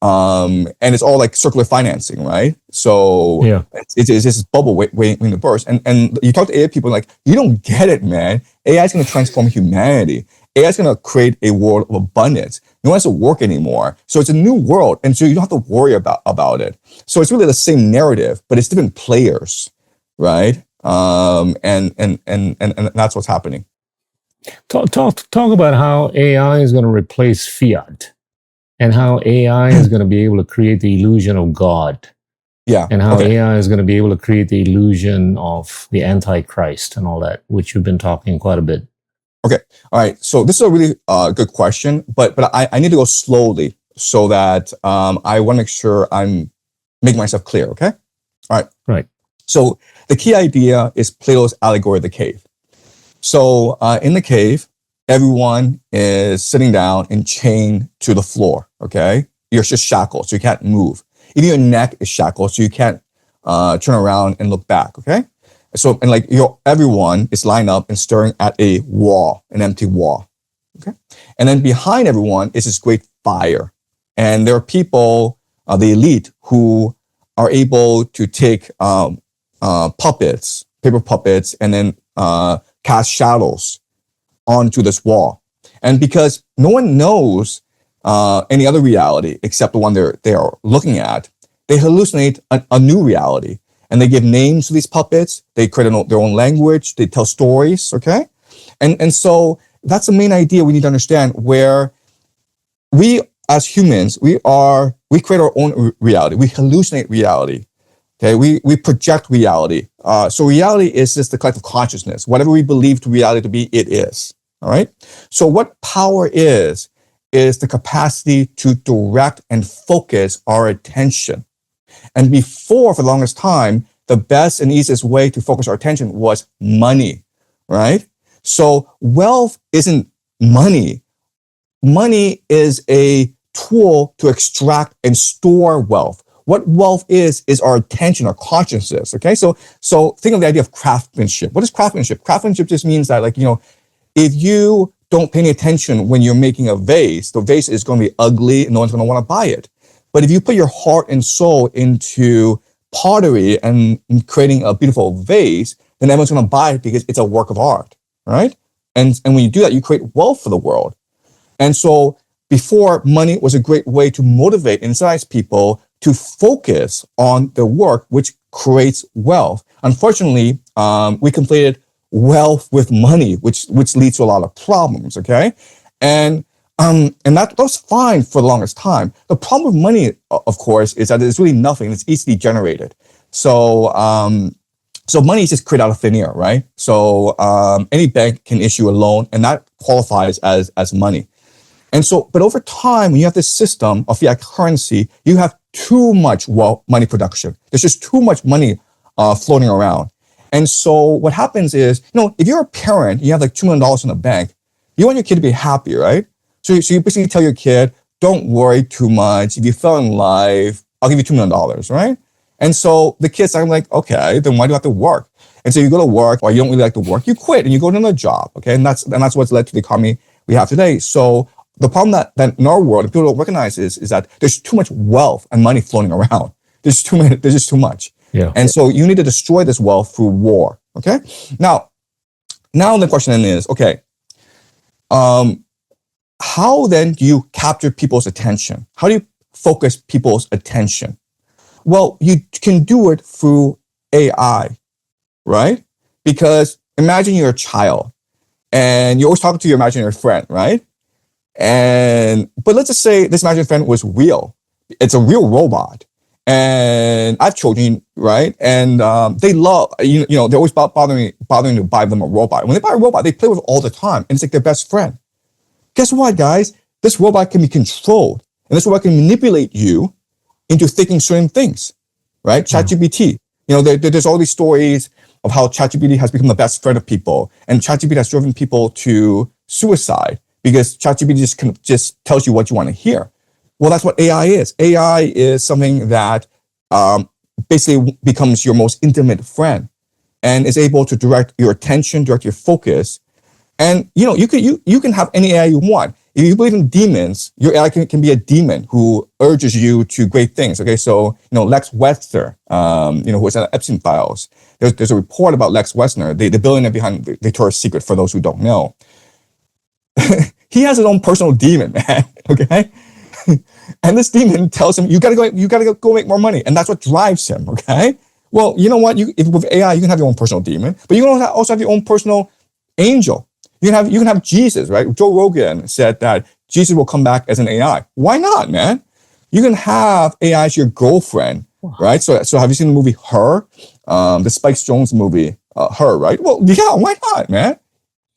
And it's all like circular financing, right? So it's this bubble waiting to burst. And you talk to AI people like, you don't get it, man. AI is going to transform humanity. AI is going to create a world of abundance. No one has to work anymore. So it's a new world, and so you don't have to worry about it. So it's really the same narrative, but it's different players, right? And that's what's happening. Talk about how AI is going to replace fiat, and how AI is going to be able to create the illusion of God. Yeah. And how AI is going to be able to create the illusion of the Antichrist and all that, which you've been talking quite a bit. Okay. All right. So this is a really good question, but I need to go slowly so that I want to make sure I'm making myself clear. Okay. All right. Right. So the key idea is Plato's allegory of the cave. So in the cave, everyone is sitting down and chained to the floor. Okay. You're just shackled, so you can't move. Even your neck is shackled, so you can't turn around and look back. Okay. So, and like everyone is lined up and staring at a wall, an empty wall. Okay. And then behind everyone is this great fire. And there are people, the elite, who are able to take puppets, paper puppets, and then cast shadows onto this wall. And because no one knows any other reality except the one they are looking at. They hallucinate a new reality, and they give names to these puppets. They create their own language. They tell stories. Okay, and so that's the main idea we need to understand. Where we as humans, we create our own reality. We hallucinate reality. Okay, we project reality. So reality is just the collective consciousness. Whatever we believe to reality to be, it is. All right. So what power is the capacity to direct and focus our attention. And before, for the longest time, the best and easiest way to focus our attention was money, right? So wealth isn't money. Money is a tool to extract and store wealth. What wealth is our attention, our consciousness. Okay, so think of the idea of craftsmanship. What is craftsmanship? Craftsmanship just means that, like, if you don't pay any attention when you're making a vase, the vase is going to be ugly and no one's going to want to buy it. But if you put your heart and soul into pottery and creating a beautiful vase, then everyone's going to buy it because it's a work of art, right? And when you do that, you create wealth for the world. And so before, money was a great way to motivate and incentivize people to focus on their work, which creates wealth. Unfortunately, we conflated wealth with money, which leads to a lot of problems. Okay, and that was fine for the longest time. The problem with money, of course, is that it's really nothing. It's easily generated. So money is just created out of thin air, right? So any bank can issue a loan, and that qualifies as money. And so, but over time, when you have this system of fiat currency, you have too much money production. There's just too much money floating around. And so what happens is, if you're a parent, you have like $2 million in the bank, you want your kid to be happy, right? So you basically tell your kid, don't worry too much. If you fell in life, I'll give you $2 million, right? And so the kid's like, okay, then why do I have to work? And so you go to work, or you don't really like to work, you quit and you go to another job, okay? And that's what's led to the economy we have today. So the problem that in our world, people don't recognize is that there's too much wealth and money floating around. There's just too much. Yeah. And so you need to destroy this wealth through war. Okay. Now the question then is, okay, how then do you capture people's attention? How do you focus people's attention? Well, you can do it through AI, right? Because imagine you're a child and you're always talking to your imaginary friend, right? But let's just say this imaginary friend was real. It's a real robot. And I have children, right? And they love, they're always bothering to buy them a robot. When they buy a robot, they play with it all the time. And it's like their best friend. Guess what, guys? This robot can be controlled. And this robot can manipulate you into thinking certain things, right? ChatGPT. There's all these stories of how ChatGPT has become the best friend of people. And ChatGPT has driven people to suicide because ChatGPT just tells you what you want to hear. Well, that's what AI is. AI is something that basically becomes your most intimate friend and is able to direct your attention, direct your focus. And you can have any AI you want. If you believe in demons, your AI can be a demon who urges you to great things. Okay, so Lex Wexner, who was at Epstein files. There's a report about Lex Wexner, the billionaire behind Victoria's Secret. For those who don't know, he has his own personal demon, man. Okay. And this demon tells him, you gotta go make more money. And that's what drives him, okay? Well, you know what? If with AI, you can have your own personal demon, but you can also have your own personal angel. You can have Jesus, right? Joe Rogan said that Jesus will come back as an AI. Why not, man? You can have AI as your girlfriend, right? So have you seen the movie Her? The Spike Jonze movie, Her, right? Well, yeah, why not, man?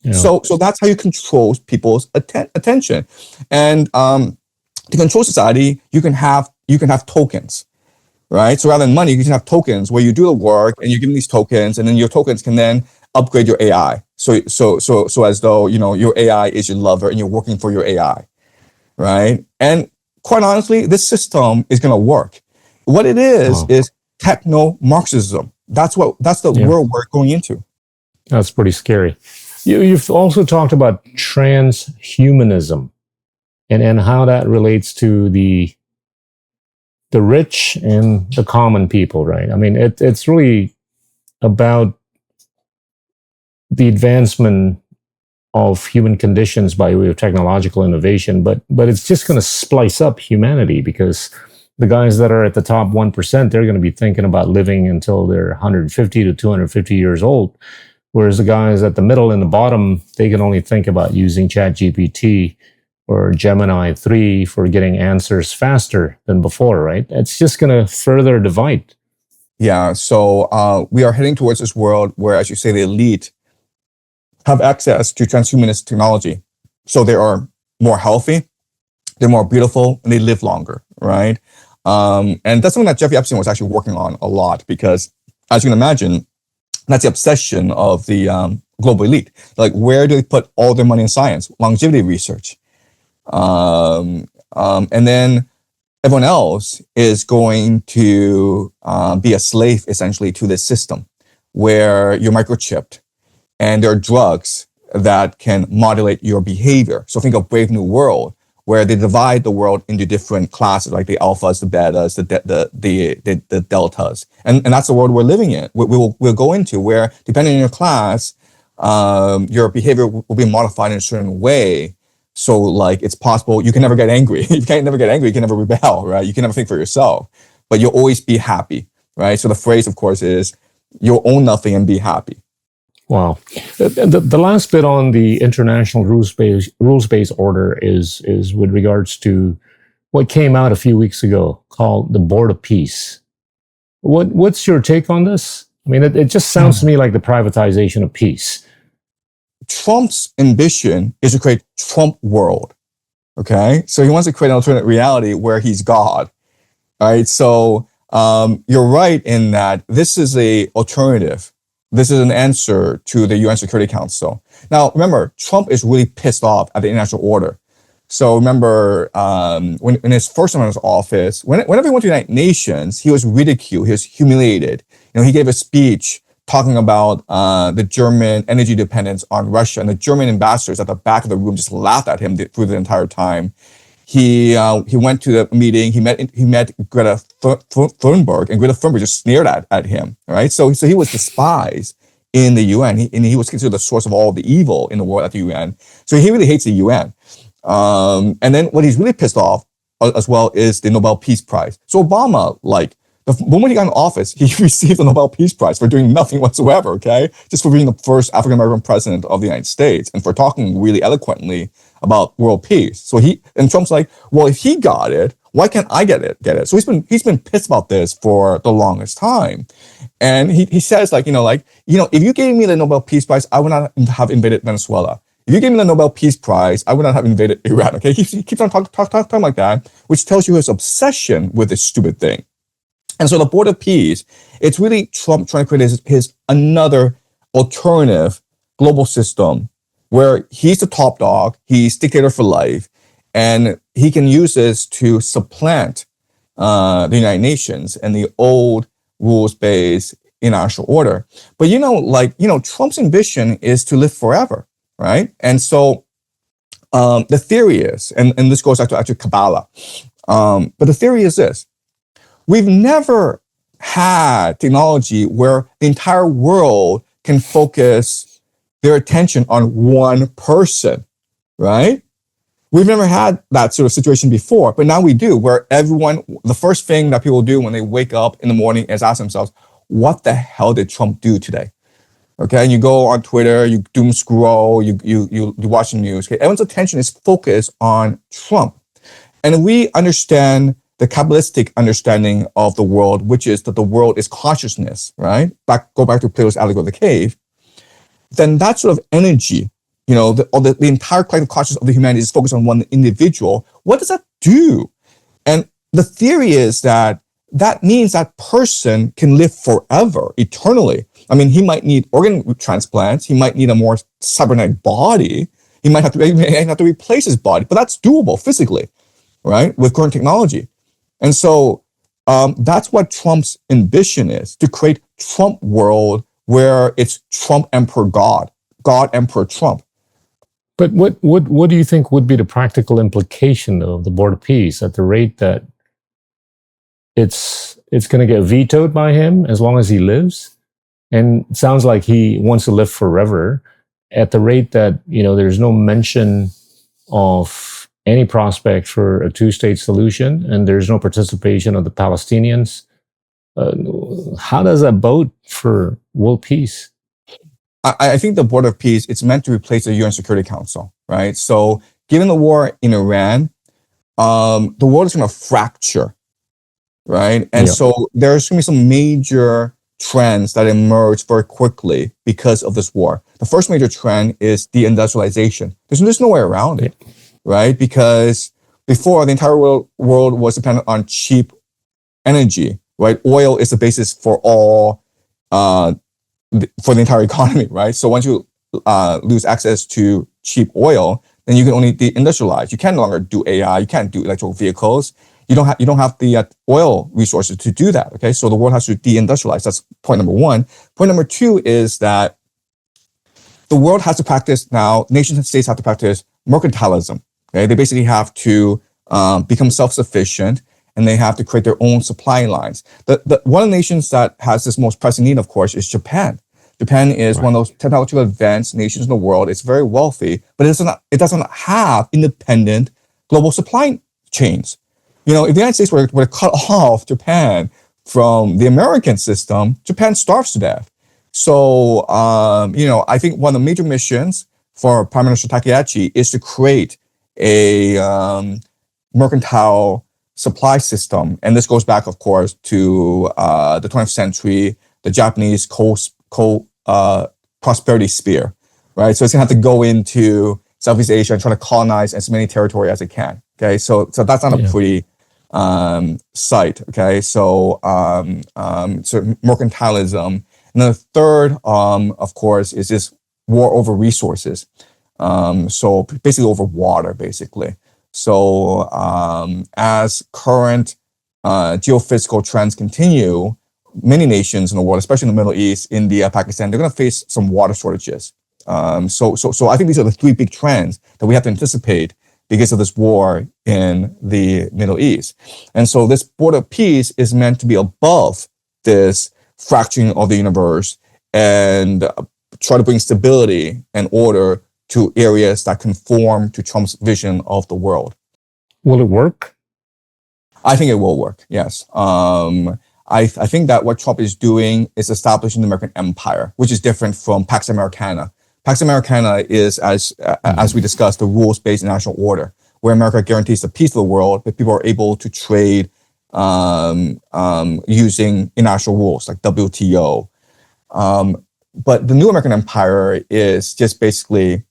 Yeah. So that's how you control people's attention. And to control society, you can have tokens, right? So rather than money, you can have tokens where you do the work and you give them these tokens, and then your tokens can then upgrade your AI. So as though your AI is your lover and you're working for your AI, right? And quite honestly, this system is going to work. What it is techno-Marxism. That's the world we're going into. That's pretty scary. You've also talked about trans-humanism. And how that relates to the rich and the common people, right? I mean, it's really about the advancement of human conditions by way of technological innovation, but it's just going to splice up humanity, because the guys that are at the top 1%, they're going to be thinking about living until they're 150 to 250 years old, whereas the guys at the middle and the bottom, they can only think about using ChatGPT or Gemini 3 for getting answers faster than before, right? It's just going to further divide. Yeah, so we are heading towards this world where, as you say, the elite have access to transhumanist technology. So they are more healthy, they're more beautiful, and they live longer, right? And that's something that Jeffrey Epstein was actually working on a lot, because, as you can imagine, that's the obsession of the global elite. Like, where do they put all their money in science? Longevity research. And then everyone else is going to be a slave, essentially, to this system where you're microchipped, and there are drugs that can modulate your behavior. So think of Brave New World, where they divide the world into different classes, like the alphas, the betas, the deltas, and that's the world we're living in. We'll go into, where, depending on your class, your behavior will be modified in a certain way. So, like, it's possible you can never get angry. You can't never get angry. You can never rebel, right? You can never think for yourself, but you'll always be happy, right? So the phrase, of course, is you'll own nothing and be happy. Wow. The last bit on the international rules-based order is with regards to what came out a few weeks ago called the Board of Peace. What's your take on this? I mean, it just sounds to me like the privatization of peace. Trump's ambition is to create Trump world. Okay, so he wants to create an alternate reality where he's God. All right, so you're right in that this is a alternative. This is an answer to the UN Security Council. Now, remember, Trump is really pissed off at the international order. So remember, when in his first term in his office, whenever he went to the United Nations, he was ridiculed, he was humiliated. You know, he gave a speech talking about the German energy dependence on Russia, and the German ambassadors at the back of the room just laughed at him through the entire time. He went to the meeting. He met Greta Thunberg, and Greta Thunberg just sneered at him. Right, so he was despised in the UN, and he was considered the source of all the evil in the world at the UN. So he really hates the UN. And then what he's really pissed off as well is the Nobel Peace Prize. So Obama, like, the moment he got in office, he received the Nobel Peace Prize for doing nothing whatsoever, okay? Just for being the first African-American president of the United States and for talking really eloquently about world peace. So Trump's like, well, if he got it, why can't I get it? So he's been pissed about this for the longest time. And he says, like, if you gave me the Nobel Peace Prize, I would not have invaded Venezuela. If you gave me the Nobel Peace Prize, I would not have invaded Iran, okay? He keeps on talking like that, which tells you his obsession with this stupid thing. And so the Board of Peace, it's really Trump trying to create his another alternative global system where he's the top dog, he's dictator for life, and he can use this to supplant the United Nations and the old rules-based international order. But Trump's ambition is to live forever, right? And so the theory is, and this goes back to actually Kabbalah, but the theory is this: we've never had technology where the entire world can focus their attention on one person, right? We've never had that sort of situation before, but now we do, where the first thing that people do when they wake up in the morning is ask themselves, what the hell did Trump do today? Okay, and you go on Twitter, you doom scroll, you watch the news. Okay, everyone's attention is focused on Trump. And we understand the Kabbalistic understanding of the world, which is that the world is consciousness, right? Go back to Plato's allegory of the cave. Then that sort of energy, the entire collective consciousness of the humanity is focused on one individual. What does that do? And the theory is that means that person can live forever, eternally. I mean, he might need organ transplants. He might need a more cybernetic body. He might have to replace his body, but that's doable physically, right? With current technology. And so that's what Trump's ambition is, to create Trump world where it's Trump Emperor God Emperor Trump. But what do you think would be the practical implication of the Board of Peace at the rate that it's going to get vetoed by him as long as he lives? And it sounds like he wants to live forever. at the rate that, there's no mention of any prospect for a two-state solution, and there's no participation of the Palestinians, how does that bode for world peace? I think the Board of Peace, it's meant to replace the UN Security Council, right? So given the war in Iran, the world is going to fracture, right? And so there's going to be some major trends that emerge very quickly because of this war. The first major trend is deindustrialization. There's no way around it, right? Because before, the entire world was dependent on cheap energy, right? Oil is the basis for all, for the entire economy, right? So once you lose access to cheap oil, then you can only deindustrialize. You can no longer do AI. You can't do electrical vehicles. You don't have the oil resources to do that. Okay, so the world has to deindustrialize. That's point number one. Point number two is that the world has to practice now. Nations and states have to practice mercantilism. Okay, they basically have to become self-sufficient, and they have to create their own supply lines. One of the nations that has this most pressing need, of course, is Japan. Japan is one of those technologically advanced nations in the world. It's very wealthy, but it doesn't have independent global supply chains. If the United States were to cut off Japan from the American system, Japan starves to death. So, I think one of the major missions for Prime Minister Takahashi is to create a mercantile supply system. And this goes back, of course, to the 20th century, the Japanese prosperity sphere, right? So it's going to have to go into Southeast Asia and try to colonize as many territory as it can. Okay, so that's not a pretty sight. Okay, so mercantilism, and then the third, of course, is this war over resources. So basically over water, basically. So as current geophysical trends continue, many nations in the world, especially in the Middle East, India, Pakistan, they're going to face some water shortages. So I think these are the three big trends that we have to anticipate because of this war in the Middle East. And so this Board of Peace is meant to be above this fracturing of the universe and try to bring stability and order to areas that conform to Trump's vision of the world. Will it work? I think it will work, yes. I think that what Trump is doing is establishing the American empire, which is different from Pax Americana. Pax Americana is, as we discussed, the rules-based national order, where America guarantees the peace of the world, but people are able to trade using international rules like WTO. But the new American empire is just basically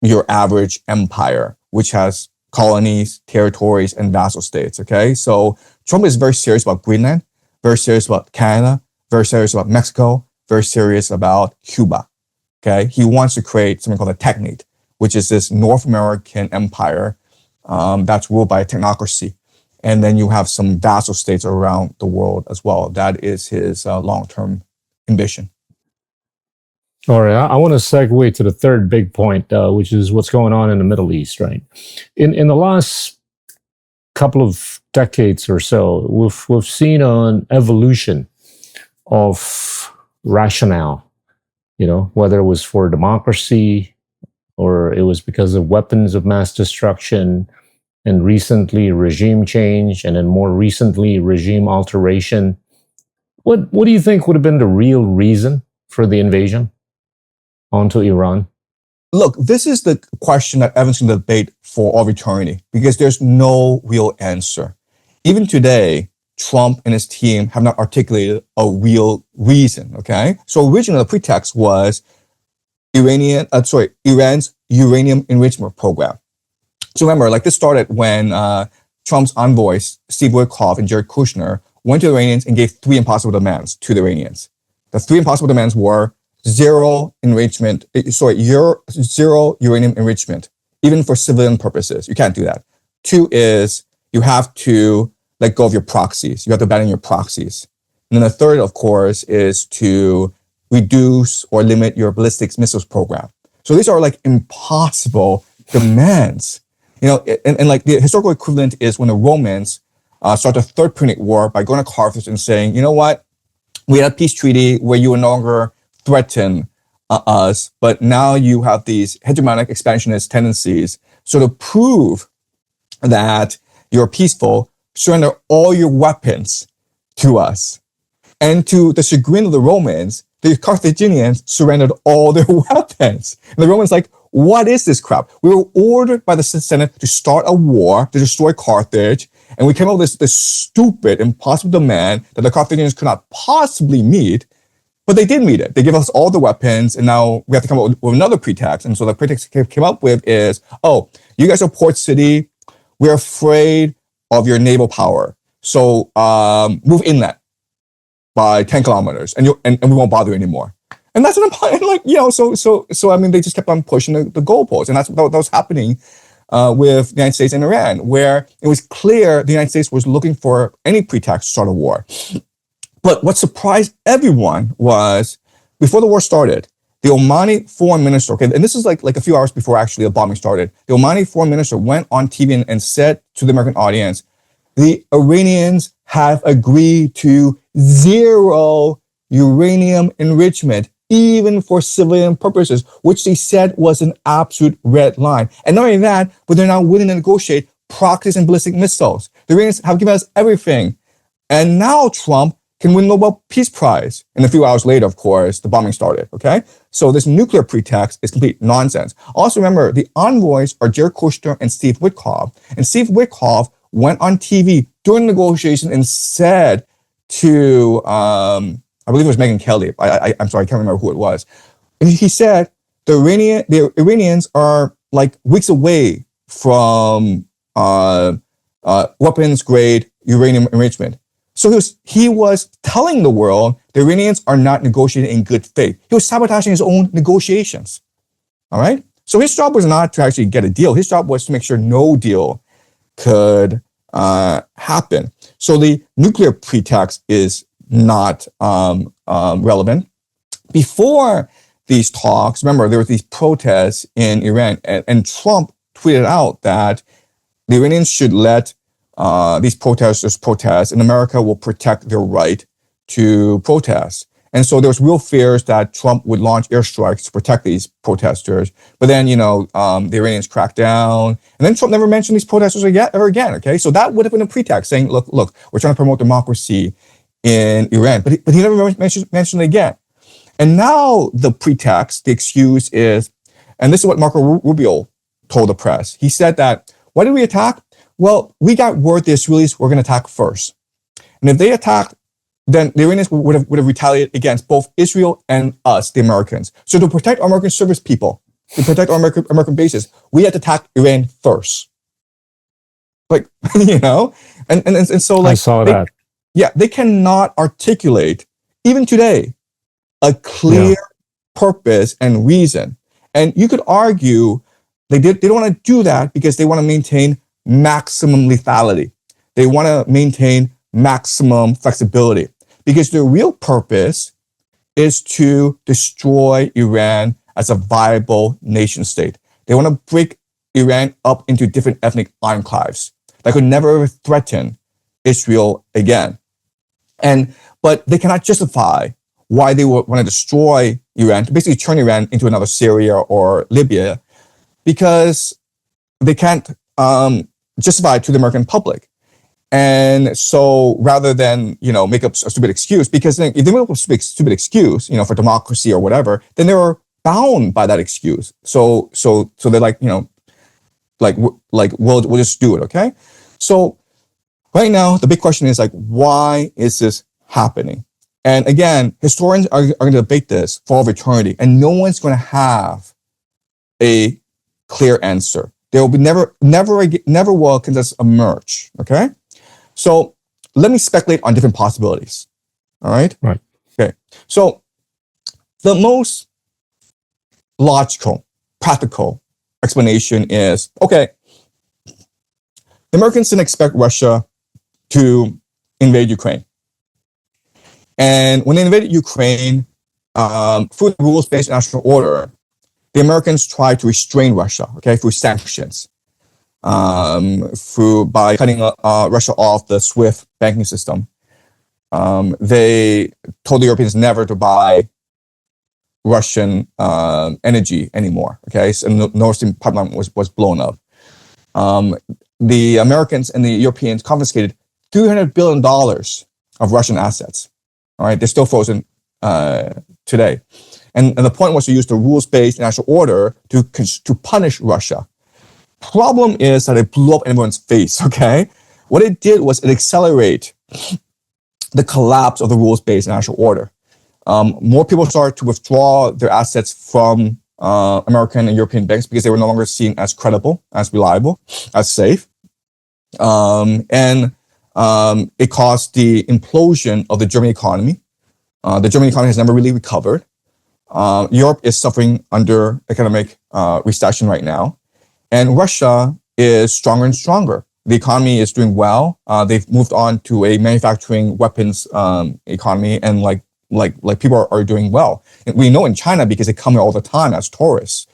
your average empire, which has colonies, territories, and vassal states. Okay, so Trump is very serious about Greenland, very serious about Canada, very serious about Mexico, very serious about Cuba. Okay, he wants to create something called a technate, which is this North American empire that's ruled by a technocracy. And then you have some vassal states around the world as well. That is his long-term ambition. All right, I want to segue to the third big point, which is what's going on in the Middle East, right? In the last couple of decades or so, we've seen an evolution of rationale, whether it was for democracy or it was because of weapons of mass destruction, and recently regime change, and then more recently regime alteration. What do you think would have been the real reason for the invasion onto Iran? Look, this is the question that everyone's going to debate for all eternity because there's no real answer. Even today, Trump and his team have not articulated a real reason, okay? So originally the pretext was Iran's uranium enrichment program. So remember, this started when Trump's envoys, Steve Witkoff and Jared Kushner, went to the Iranians and gave three impossible demands to the Iranians. The three impossible demands were zero uranium enrichment, even for civilian purposes. You can't do that. Two is you have to let go of your proxies. You have to abandon your proxies. And then the third, of course, is to reduce or limit your ballistic missiles program. So these are impossible demands. And the historical equivalent is when the Romans start the Third Punic War by going to Carthage and saying, you know what, we had a peace treaty where you would no longer threaten us, but now you have these hegemonic expansionist tendencies. So to prove that you're peaceful, surrender all your weapons to us. And to the chagrin of the Romans, the Carthaginians surrendered all their weapons. And the Romans like, what is this crap? We were ordered by the Senate to start a war to destroy Carthage, and we came up with this stupid, impossible demand that the Carthaginians could not possibly meet, but they did meet it. They gave us all the weapons, and now we have to come up with another pretext. And so the pretext came up with is, oh, you guys are a port city. We're afraid of your naval power. So move inland by 10 kilometers, and we won't bother you anymore. And that's an important, like, so I mean, they just kept on pushing the goalposts. And that was happening with the United States and Iran, where it was clear the United States was looking for any pretext to start a war. But what surprised everyone was, before the war started, the Omani foreign minister, okay, and this is like a few hours before actually the bombing started, the Omani foreign minister went on TV and said to the American audience, the Iranians have agreed to zero uranium enrichment, even for civilian purposes, which they said was an absolute red line. And not only that, but they're now willing to negotiate proxies and ballistic missiles. The Iranians have given us everything. And now Trump can win Nobel Peace Prize. And a few hours later, of course, the bombing started, okay? So this nuclear pretext is complete nonsense. Also remember, the envoys are Jared Kushner and Steve Witkoff. And Steve Witkoff went on TV during negotiation and said to, I believe it was Megyn Kelly. I'm sorry, I can't remember who it was. And he said the Iranians are like weeks away from weapons grade uranium enrichment. So he was telling the world the Iranians are not negotiating in good faith. He was sabotaging his own negotiations. All right. So his job was not to actually get a deal. His job was to make sure no deal could happen. So the nuclear pretext is not relevant. Before these talks, remember, there were these protests in Iran, and Trump tweeted out that the Iranians should let these protesters protest, and America will protect their right to protest. And so there was real fears that Trump would launch airstrikes to protect these protesters. But then, the Iranians cracked down. And then Trump never mentioned these protesters ever again, okay? So that would have been a pretext, saying, look, we're trying to promote democracy in Iran. But he never mentioned it again. And now the pretext, the excuse is, and this is what Marco Rubio told the press. He said that, why did we attack? Well, we got word the Israelis were going to attack first. And if they attacked, then the Iranians would have retaliated against both Israel and us, the Americans. So to protect our American service people, to protect our American bases, we had to attack Iran first. Like, and so like— I saw that. Yeah, they cannot articulate, even today, a clear purpose and reason. And you could argue they don't want to do that because they want to maintain maximum lethality. They want to maintain maximum flexibility, because their real purpose is to destroy Iran as a viable nation state. They want to break Iran up into different ethnic enclaves that could never threaten Israel again. But they cannot justify why they would want to destroy Iran, to basically turn Iran into another Syria or Libya, because they can't justify it to the American public. And so rather than, make up a stupid excuse, because if they make up a stupid excuse, for democracy or whatever, then they were bound by that excuse. So they're like, we'll just do it. Okay. So right now, the big question is like, why is this happening? And again, historians are going to debate this for all of eternity, and no one's going to have a clear answer. There will be never will can this emerge. Okay. So let me speculate on different possibilities. All right. Right. Okay. So the most logical, practical explanation is, okay, the Americans didn't expect Russia to invade Ukraine. And when they invaded Ukraine, through the rules-based international order, the Americans tried to restrain Russia, okay, through sanctions, by cutting Russia off the SWIFT banking system. They told the Europeans never to buy Russian energy anymore. Okay, so Nord Stream pipeline was blown up. The Americans and the Europeans confiscated $300 billion of Russian assets. All right, they're still frozen today. And the point was to use the rules-based international order to punish Russia. Problem is that it blew up in everyone's face, okay? What it did was it accelerated the collapse of the rules-based international order. More people started to withdraw their assets from American and European banks because they were no longer seen as credible, as reliable, as safe. It caused the implosion of the German economy. The German economy has never really recovered. Europe is suffering under economic recession right now. And Russia is stronger and stronger. The economy is doing well. They've moved on to a manufacturing weapons economy, and like people are doing well. And we know in China because they come here all the time as tourists,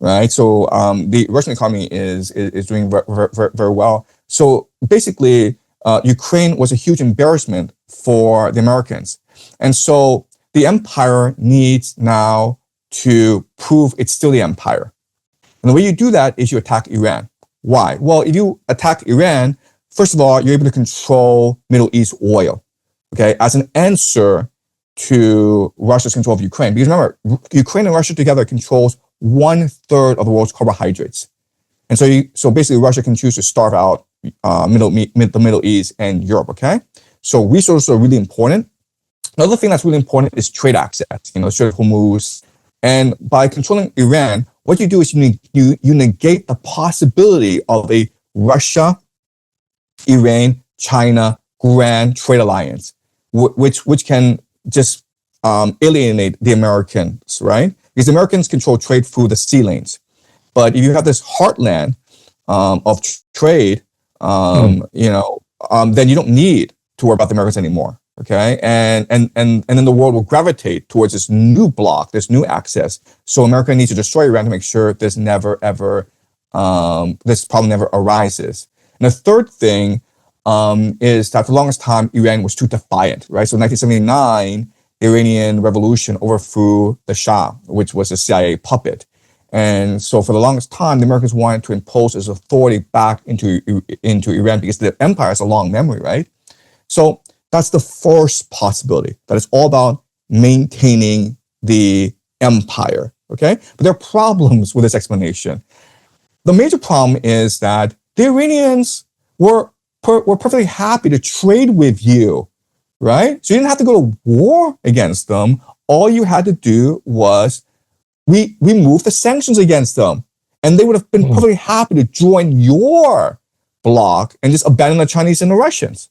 right? So the Russian economy is doing very well. So basically, Ukraine was a huge embarrassment for the Americans, and so the empire needs now to prove it's still the empire. And the way you do that is you attack Iran. Why? Well, if you attack Iran, first of all, you're able to control Middle East oil, okay, as an answer to Russia's control of Ukraine. Because remember, Ukraine and Russia together controls 1/3 of the world's carbohydrates. And so basically Russia can choose to starve out the Middle East and Europe, okay? So resources are really important. Another thing that's really important is trade access, Strait of Hormuz. And by controlling Iran, what you do is you negate the possibility of a Russia, Iran, China grand trade alliance, which can just alienate the Americans, right? Because the Americans control trade through the sea lanes. But if you have this heartland of trade, then you don't need to worry about the Americans anymore. Okay, and then the world will gravitate towards this new block, this new access. So America needs to destroy Iran to make sure this problem never arises. And the third thing is that for the longest time, Iran was too defiant, right? So in 1979, the Iranian Revolution overthrew the Shah, which was a CIA puppet. And so for the longest time, the Americans wanted to impose its authority back into Iran because the empire has a long memory, right? So that's the first possibility, that it's all about maintaining the empire, okay? But there are problems with this explanation. The major problem is that the Iranians were perfectly happy to trade with you, right? So you didn't have to go to war against them. All you had to do was remove the sanctions against them. And they would have been perfectly happy to join your bloc and just abandon the Chinese and the Russians,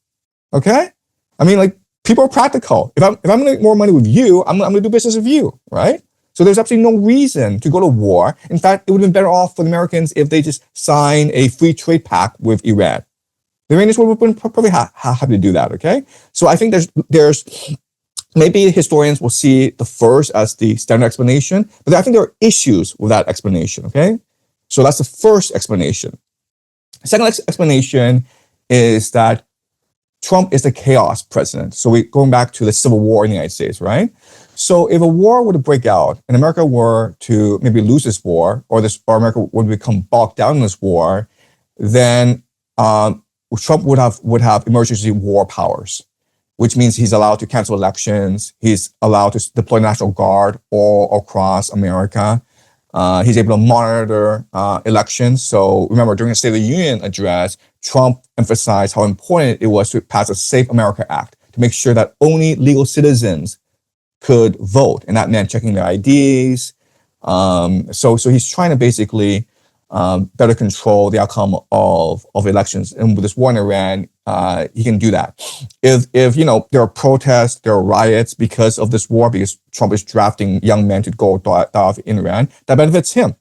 okay? I mean, like, people are practical. If I'm going to make more money with you, I'm going to do business with you, right? So there's absolutely no reason to go to war. In fact, it would have been better off for the Americans if they just signed a free trade pact with Iran. The Iranians would have been probably happy to do that, okay? So I think there's maybe historians will see the first as the standard explanation, but I think there are issues with that explanation, okay? So that's the first explanation. The second explanation is that Trump is the chaos president. So we're going back to the Civil War in the United States, right? So if a war were to break out and America were to maybe lose this war, or America would become bogged down in this war, then Trump would have emergency war powers, which means he's allowed to cancel elections. He's allowed to deploy National Guard all across America. He's able to monitor elections. So remember, during the State of the Union address, Trump emphasized how important it was to pass a Safe America Act to make sure that only legal citizens could vote. And that meant checking their IDs. So he's trying to basically better control the outcome of elections. And with this war in Iran, he can do that. If there are protests, there are riots because of this war, because Trump is drafting young men to go die off in Iran, that benefits him,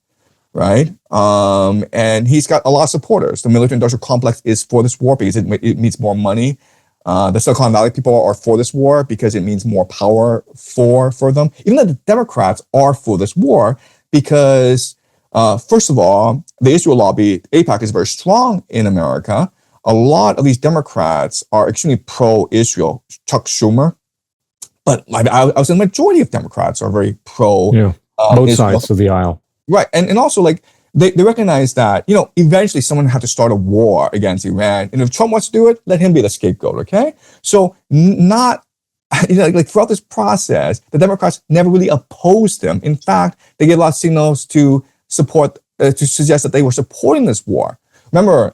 right? And he's got a lot of supporters. The military-industrial complex is for this war because it means more money. The Silicon Valley people are for this war because it means more power for them. Even the Democrats are for this war because, first of all, the Israel lobby, AIPAC, is very strong in America. A lot of these Democrats are extremely pro-Israel. Chuck Schumer, But I would say the majority of Democrats are very pro. Yeah, both Israel. sides of the aisle. Right. And also, like, they recognize that, eventually someone have to start a war against Iran. And if Trump wants to do it, let him be the scapegoat, okay? So not, like throughout this process, the Democrats never really opposed them. In fact, they gave a lot of signals to support, to suggest that they were supporting this war. Remember,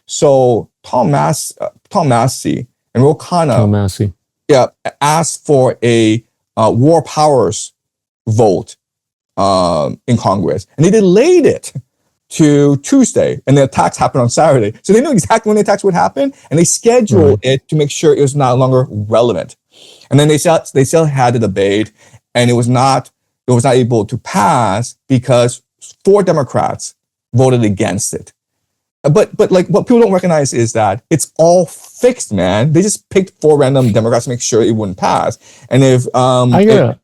so Tom Massey and Ro Khanna, Tom Massey, yeah, asked for a war powers vote in Congress, and they delayed it to Tuesday, and the attacks happened on Saturday. So they knew exactly when the attacks would happen, and they scheduled it to make sure it was no longer relevant. And then they still had the debate, and it was not able to pass because 4 Democrats voted against it. But like what people don't recognize is that it's all fixed, man. They just picked 4 random Democrats to make sure it wouldn't pass. And if I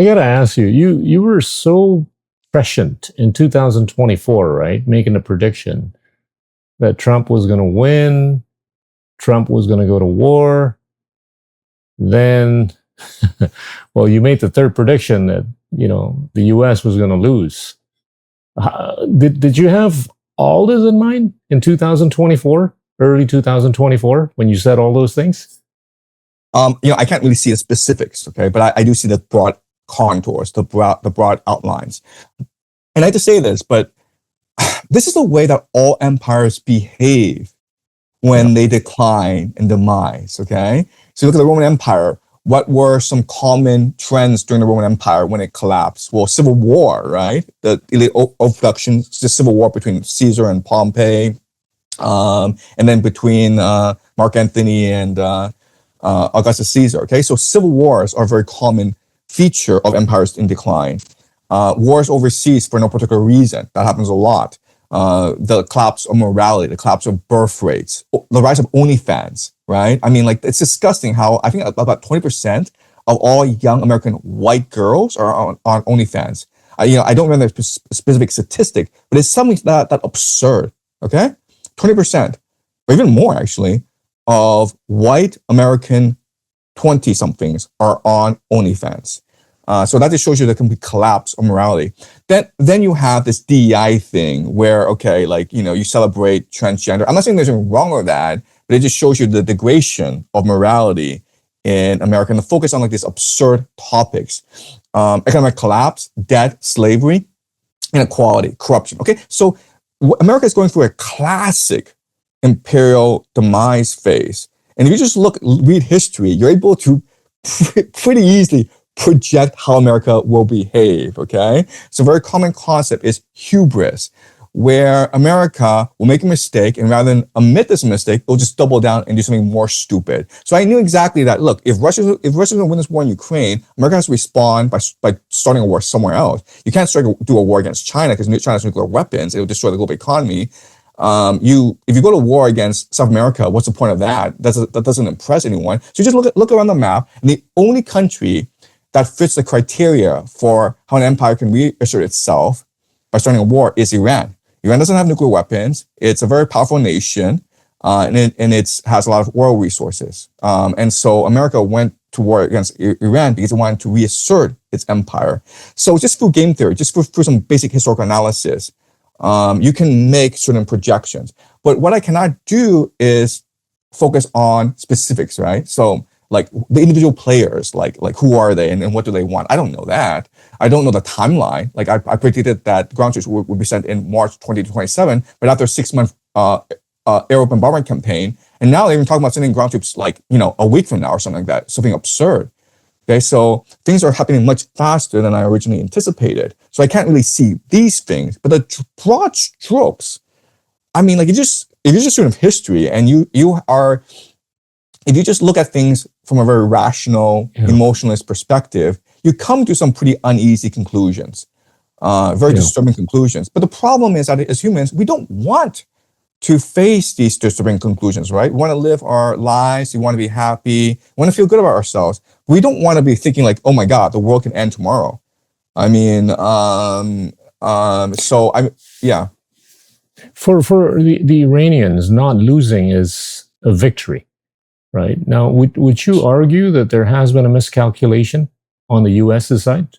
gotta ask you, you were so prescient in 2024, right? Making a prediction that Trump was going to win, Trump was going to go to war. Then, well, you made the third prediction that, the U.S. was going to lose. Did you have all this in mind in 2024, early 2024, when you said all those things? I can't really see the specifics, okay, but I do see the broad contours, the broad outlines. And I hate to say this, but this is the way that all empires behave when they decline and demise, okay? So look at the Roman Empire. What were some common trends during the Roman Empire when it collapsed? Well, civil war, right? The elite abduction, the civil war between Caesar and Pompey, and then between Mark Antony and Augustus Caesar, okay? So civil wars are a very common feature of empires in decline. Wars overseas for no particular reason. That happens a lot. The collapse of morality, the collapse of birth rates, the rise of OnlyFans, right? I mean, like, it's disgusting how I think about 20% of all young American white girls are on OnlyFans. I don't remember the specific statistic, but it's something that absurd, okay? 20%, or even more actually, of white American 20-somethings are on OnlyFans. So that just shows you the complete collapse of morality. Then you have this DEI thing where, okay, like, you celebrate transgender. I'm not saying there's anything wrong with that, but it just shows you the degradation of morality in America and the focus on like these absurd topics. Economic collapse, debt, slavery, inequality, corruption. Okay, so America is going through a classic imperial demise phase. And if you just read history, you're able to pretty easily project how America will behave, okay? So a very common concept is hubris, where America will make a mistake, and rather than admit this mistake, it'll just double down and do something more stupid. So I knew exactly that, look, if Russia's going to win this war in Ukraine, America has to respond by starting a war somewhere else. You can't do a war against China because China has nuclear weapons. It will destroy the global economy. If you go to war against South America, what's the point of that? That doesn't impress anyone. So you just look around the map, and the only country that fits the criteria for how an empire can reassert itself by starting a war is Iran. Iran doesn't have nuclear weapons. It's a very powerful nation, and it has a lot of oil resources. And so America went to war against Iran because it wanted to reassert its empire. So just through game theory, just through some basic historical analysis, you can make certain projections. But what I cannot do is focus on specifics, right? So like the individual players, like who are they and what do they want? I don't know that. I don't know the timeline. Like I predicted that ground troops would be sent in March 2027, but after a 6-month air bombardment campaign, and now they're even talking about sending ground troops like, a week from now or something like that, something absurd. Okay, so things are happening much faster than I originally anticipated. So I can't really see these things, but the broad strokes, I mean, like if you're just a student of history and if you just look at things from a very rational, emotionalist perspective, you come to some pretty uneasy conclusions, very disturbing conclusions. But the problem is that as humans, we don't want to face these disturbing conclusions, right? We want to live our lives. We want to be happy. We want to feel good about ourselves. We don't want to be thinking like, oh my God, the world can end tomorrow. I mean, For the Iranians, not losing is a victory. right? Now, would you argue that there has been a miscalculation on the U.S.'s side?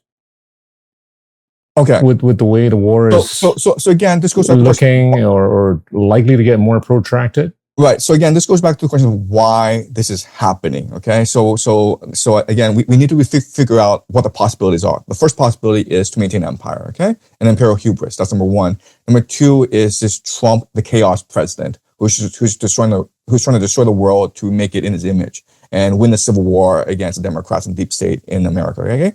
Okay. With the way the war is So again, this goes back to looking or likely to get more protracted? Right. So again, this goes back to the question of why this is happening. Okay. So again, we need to figure out what the possibilities are. The first possibility is to maintain empire. Okay. And imperial hubris. That's number one. Number two is this Trump, the chaos president, who's trying to destroy the world to make it in his image and win the civil war against the Democrats and deep state in America. Okay.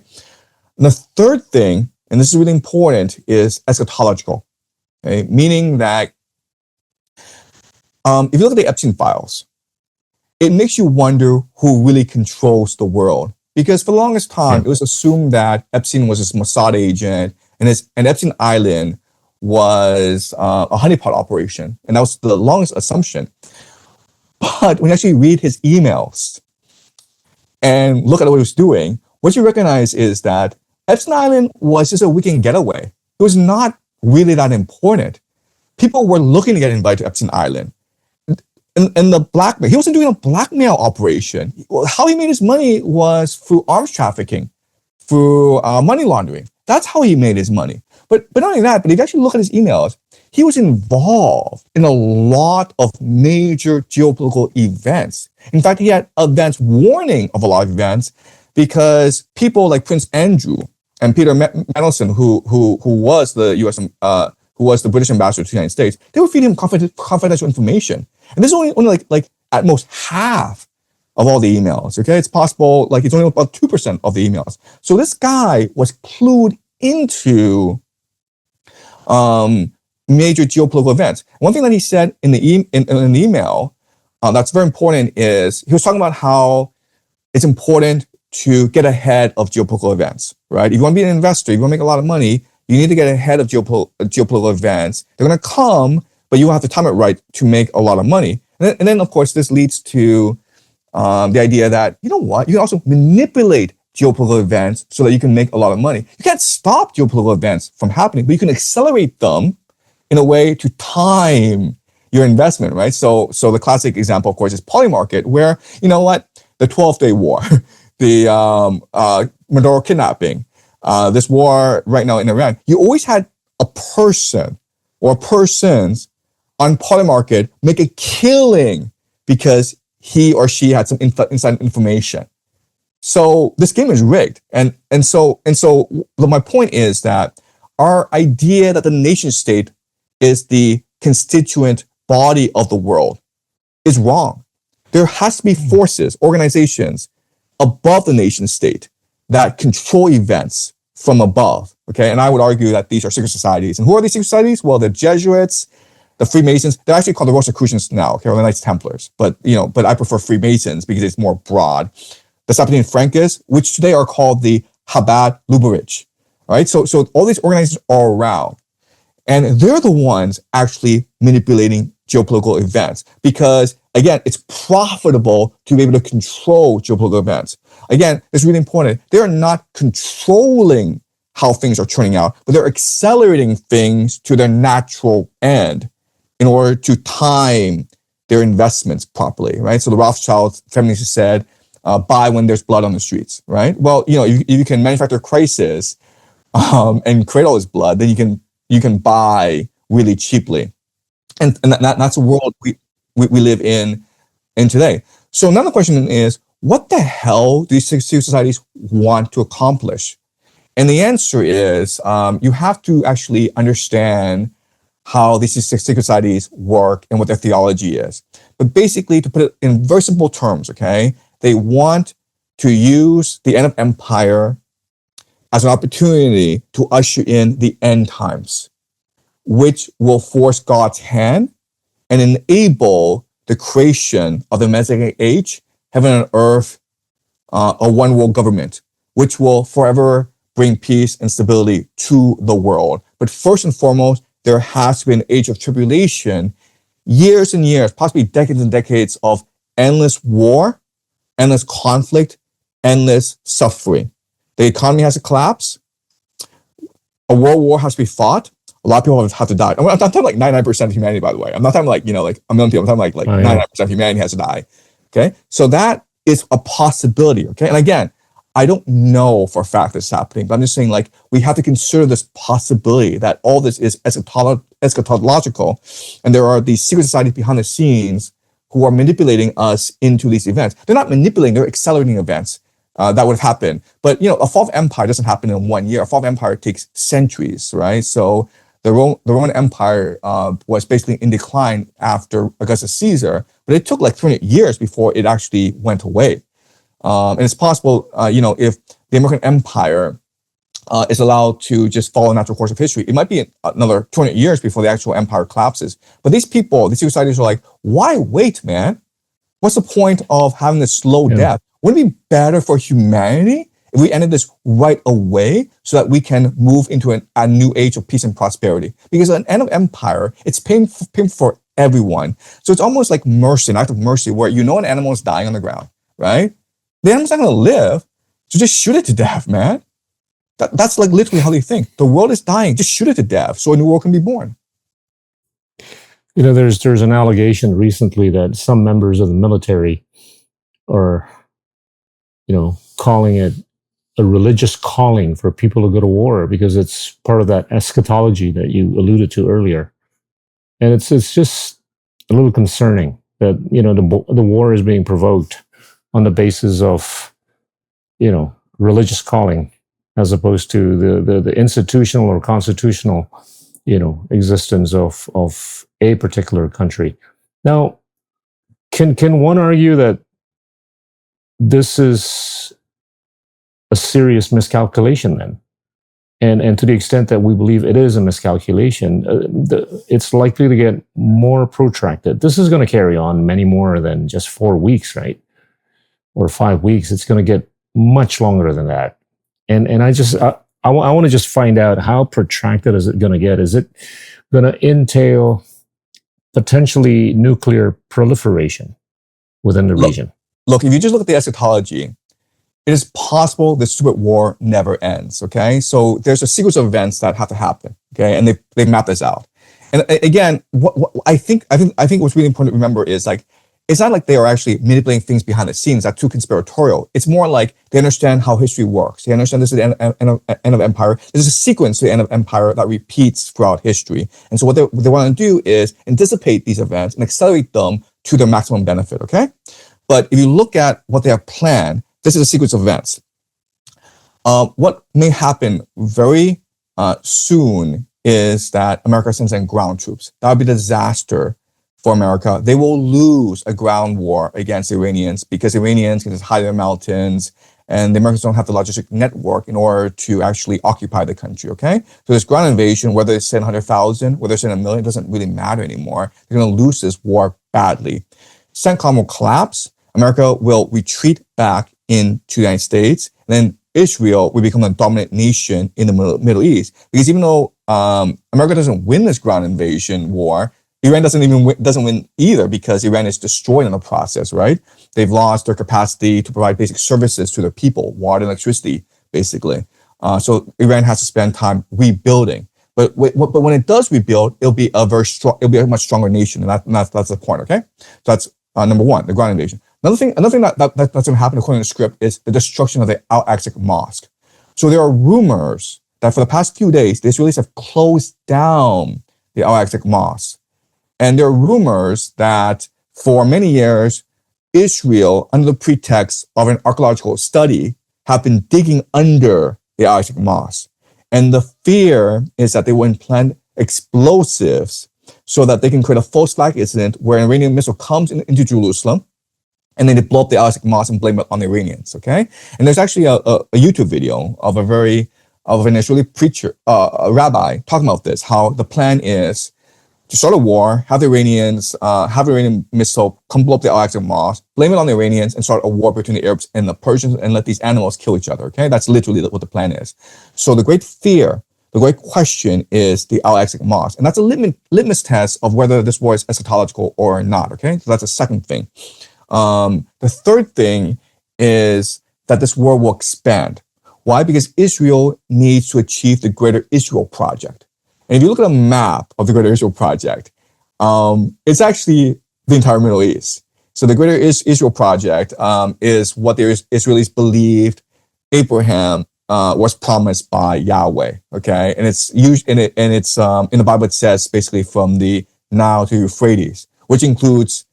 And the third thing, and this is really important, is eschatological. Okay. Meaning that if you look at the Epstein files, it makes you wonder who really controls the world. Because for the longest time, it was assumed that Epstein was this Mossad agent, and Epstein Island was a honeypot operation, and that was the longest assumption. But when you actually read his emails and look at what he was doing, what you recognize is that Epstein Island was just a weekend getaway. It was not really that important. People were looking to get invited to Epstein Island. And the blackmail, he wasn't doing a blackmail operation. How he made his money was through arms trafficking, through money laundering. That's how he made his money. But not only that, but if you actually look at his emails, he was involved in a lot of major geopolitical events. In fact, he had advance warning of a lot of events because people like Prince Andrew and Peter Mendelsohn, who was the U.S. Who was the British ambassador to the United States, they would feed him confidential information. And this is only like at most half of all the emails. Okay, it's possible like it's only about 2% of the emails. So this guy was clued into major geopolitical events. One thing that he said in the email that's very important is he was talking about how it's important to get ahead of geopolitical events. Right? If you want to be an investor, if you want to make a lot of money, you need to get ahead of geopolitical events. They're going to come, but you have to time it right to make a lot of money. And then, of course, this leads to the idea that, you know what, you can also manipulate geopolitical events so that you can make a lot of money. You can't stop geopolitical events from happening, but you can accelerate them in a way to time your investment, right? So the classic example, of course, is Polymarket, where, you know what, the 12-day war, the Maduro kidnapping, this war right now in Iran, you always had a person or persons on Polymarket make a killing because he or she had some inside information. So this game is rigged. And so my point is that our idea that the nation state is the constituent body of the world is wrong. There has to be forces, organizations above the nation state that control events from above. Okay. And I would argue that these are secret societies. And who are these secret societies? Well, the Jesuits, the Freemasons, they're actually called the Rosicrucians now, okay, or the Knights Templars. But I prefer Freemasons because it's more broad. The Saponian Frankists, which today are called the Chabad Lubavitch. All right. So all these organizations are around. And they're the ones actually manipulating geopolitical events because, again, it's profitable to be able to control geopolitical events. Again, it's really important. They're not controlling how things are turning out, but they're accelerating things to their natural end in order to time their investments properly, right? So the Rothschild family said, buy when there's blood on the streets, right? Well, if you can manufacture crisis and create all this blood, then you can buy really cheaply. And that's the world we live in today. So now the question is, what the hell do these secret societies want to accomplish? And the answer is, you have to actually understand how these secret societies work and what their theology is. But basically, to put it in very simple terms, okay, they want to use the end of empire as an opportunity to usher in the end times, which will force God's hand and enable the creation of the Messianic age, heaven and earth, a one world government, which will forever bring peace and stability to the world. But first and foremost, there has to be an age of tribulation, years and years, possibly decades and decades of endless war, endless conflict, endless suffering. The economy has to collapse. A world war has to be fought. A lot of people have to die. I'm talking like 99% of humanity, by the way. I'm not talking like, like a million people. I'm talking like 99% of humanity has to die. Okay, so that is a possibility. Okay, and again, I don't know for a fact this is happening, but I'm just saying, like, we have to consider this possibility that all this is eschatological, and there are these secret societies behind the scenes who are manipulating us into these events. They're not manipulating; they're accelerating events that would happen. But a fall of empire doesn't happen in 1 year. A fall of empire takes centuries, right? So the Roman Empire was basically in decline after Augustus Caesar, but it took like 300 years before it actually went away. And it's possible, if the American Empire is allowed to just follow a natural course of history, it might be another 200 years before the actual empire collapses. But these people, these societies are like, why wait, man? What's the point of having this slow death? Wouldn't it be better for humanity if we ended this right away so that we can move into a new age of peace and prosperity? Because at the end of empire, it's painful for everyone. So it's almost like mercy, an act of mercy, where an animal is dying on the ground, right? The animal's not going to live, so just shoot it to death, man. That's like literally how they think. The world is dying, just shoot it to death so a new world can be born. There's an allegation recently that some members of the military are, calling it a religious calling for people to go to war because it's part of that eschatology that you alluded to earlier. And it's just a little concerning that, the war is being provoked on the basis of, religious calling, as opposed to the institutional or constitutional, existence of a particular country. Now, can one argue that this is a serious miscalculation then? And to the extent that we believe it is a miscalculation, it's likely to get more protracted. This is going to carry on many more than just 4 weeks, right? Or 5 weeks. It's going to get much longer than that. And I want to just find out, how protracted is it going to get? Is it going to entail potentially nuclear proliferation within the region? Look, if you just look at the eschatology, it is possible this stupid war never ends, okay? So there's a sequence of events that have to happen, okay? And they map this out. And again, what I think what's really important to remember is, like, it's not like they are actually manipulating things behind the scenes. That's too conspiratorial. It's more like they understand how history works. They understand this is the end of empire. There's a sequence to the end of empire that repeats throughout history. And so what they want to do is anticipate these events and accelerate them to their maximum benefit, okay? But if you look at what they have planned, this is a sequence of events. What may happen very soon is that America sends in ground troops. That would be a disaster for America. They will lose a ground war against the Iranians because the Iranians can just hide in the mountains, and the Americans don't have the logistic network in order to actually occupy the country, okay? So this ground invasion, whether it's 100,000, whether it's 1 million, doesn't really matter anymore. They're going to lose this war badly. CENTCOM will collapse. America will retreat back into the United States, and then Israel will become a dominant nation in the Middle East. Because even though America doesn't win this ground invasion war, Iran doesn't win either, because Iran is destroyed in the process, right? They've lost their capacity to provide basic services to their people, water and electricity, basically. So Iran has to spend time rebuilding. But when it does rebuild, it'll be a much stronger nation, and that's the point, okay? So that's number one, the ground invasion. Another thing that's going to happen according to the script is the destruction of the Al-Aqsa Mosque. So there are rumors that for the past few days, the Israelis have closed down the Al-Aqsa Mosque. And there are rumors that for many years, Israel, under the pretext of an archaeological study, have been digging under the Al-Aqsa Mosque. And the fear is that they will implant explosives so that they can create a false flag incident where an Iranian missile comes into Jerusalem, and then they blow up the Al-Aqsa Mosque and blame it on the Iranians, okay? And there's actually a YouTube video of an Israeli preacher, a rabbi, talking about this, how the plan is to start a war, have the Iranian missile come blow up the Al-Aqsa Mosque, blame it on the Iranians, and start a war between the Arabs and the Persians, and let these animals kill each other, okay? That's literally what the plan is. So the great fear, the great question is the Al-Aqsa Mosque. And that's a litmus test of whether this war is eschatological or not, okay? So that's the second thing. The third thing is that this war will expand. Why? Because Israel needs to achieve the Greater Israel Project. And if you look at a map of the Greater Israel Project, it's actually the entire Middle East. So the Greater Israel Project is what the Israelis believed Abraham was promised by Yahweh. Okay, and it's used in the Bible. It says basically from the Nile to Euphrates, which includes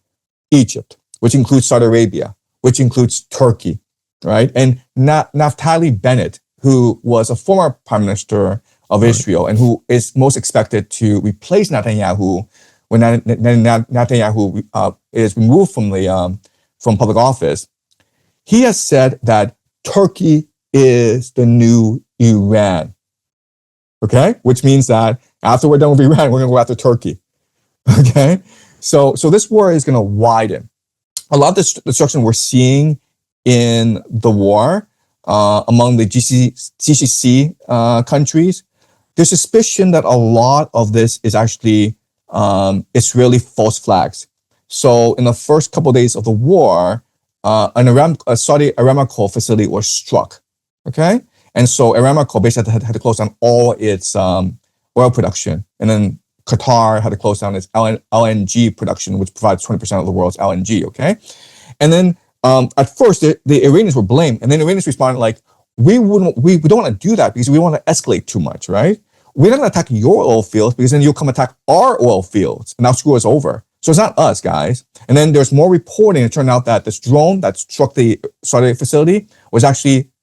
Egypt, which includes Saudi Arabia, which includes Turkey, right? And Naftali Bennett, who was a former prime minister of Israel and who is most expected to replace Netanyahu when Netanyahu is removed from public office, he has said that Turkey is the new Iran. Okay, which means that after we're done with Iran, we're going to go after Turkey. Okay, so this war is going to widen. A lot of the destruction we're seeing in the war among the GCC countries, there's suspicion that a lot of this is actually Israeli false flags. So in the first couple of days of the war, a Saudi Aramco facility was struck. Okay, and so Aramco basically had to close down all its oil production, and then Qatar had to close down its LNG production, which provides 20% of the world's LNG. Okay, and then at first the Iranians were blamed, and then the Iranians responded like, we don't want to do that because we want to escalate too much, right? We're not going to attack your oil fields because then you'll come attack our oil fields and now screw us over. So it's not us, guys. And then there's more reporting. It turned out that this drone that struck the Saudi facility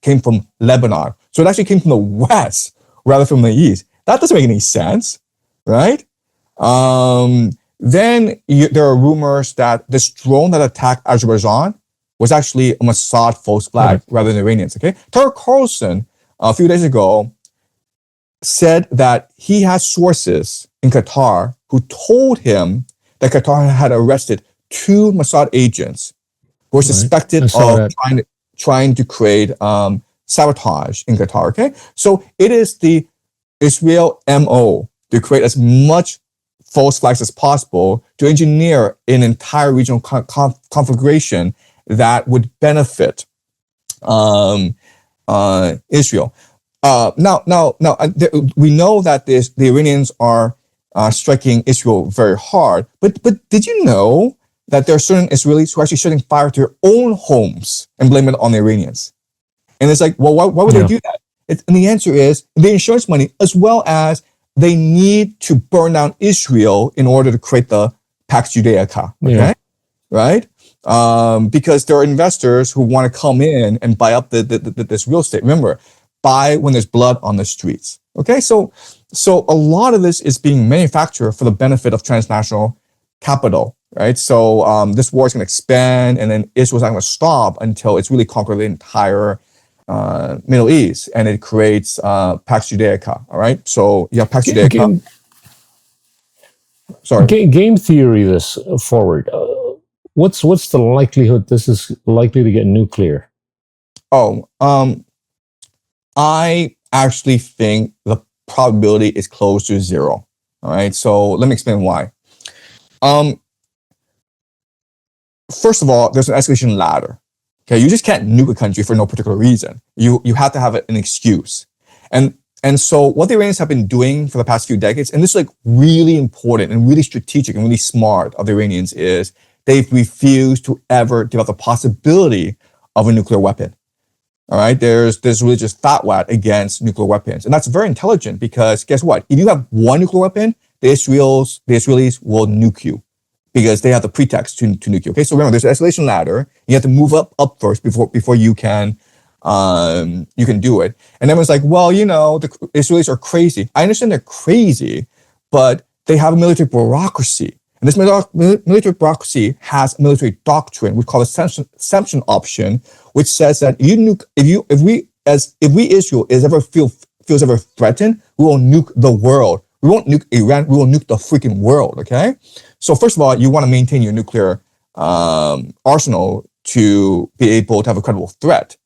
came from Lebanon. So it actually came from the west rather from the east. That doesn't make any sense, right? Then there are rumors that this drone that attacked Azerbaijan was actually a Mossad false flag rather than Iranians, okay? Tucker Carlson, a few days ago, said that he has sources in Qatar who told him that Qatar had arrested 2 Mossad agents who were suspected of trying to create sabotage in Qatar, okay? So it is the Israel MO to create as much false flags as possible to engineer an entire regional configuration that would benefit Israel. Now, we know that the Iranians are striking Israel very hard, but did you know that there are certain Israelis who are actually setting fire to their own homes and blame it on the Iranians? And it's like, well, why would they do that? And the answer is the insurance money, as well as they need to burn down Israel in order to create the Pax Judaica, okay? Right? Because there are investors who want to come in and buy up this real estate. Remember, buy when there's blood on the streets. Okay, so a lot of this is being manufactured for the benefit of transnational capital, right? So this war is going to expand, and then Israel's not going to stop until it's really conquered the entire Middle East, and it creates Pax Judaica. All right, so you have Pax Judaica. Game theory this forward. What's the likelihood this is likely to get nuclear? I actually think the probability is close to 0. All right, so let me explain why. First of all, there's an escalation ladder. Okay, you just can't nuke a country for no particular reason. You have to have an excuse. And so what the Iranians have been doing for the past few decades, and this is like really important and really strategic and really smart of the Iranians, is they've refused to ever develop the possibility of a nuclear weapon. All right, there's this religious fatwa against nuclear weapons, and that's very intelligent because guess what? If you have one nuclear weapon, the Israelis will nuke you because they have the pretext to nuke you. Okay, so remember, there's an escalation ladder. You have to move up first before you can do it. And everyone's like, well, the Israelis are crazy. I understand they're crazy, but they have a military bureaucracy. And this military bureaucracy has a military doctrine we call the exemption option, which says that if we Israel feels ever threatened, we will nuke the world. We won't nuke Iran. We will nuke the freaking world. Okay. So first of all, you want to maintain your nuclear arsenal to be able to have a credible threat.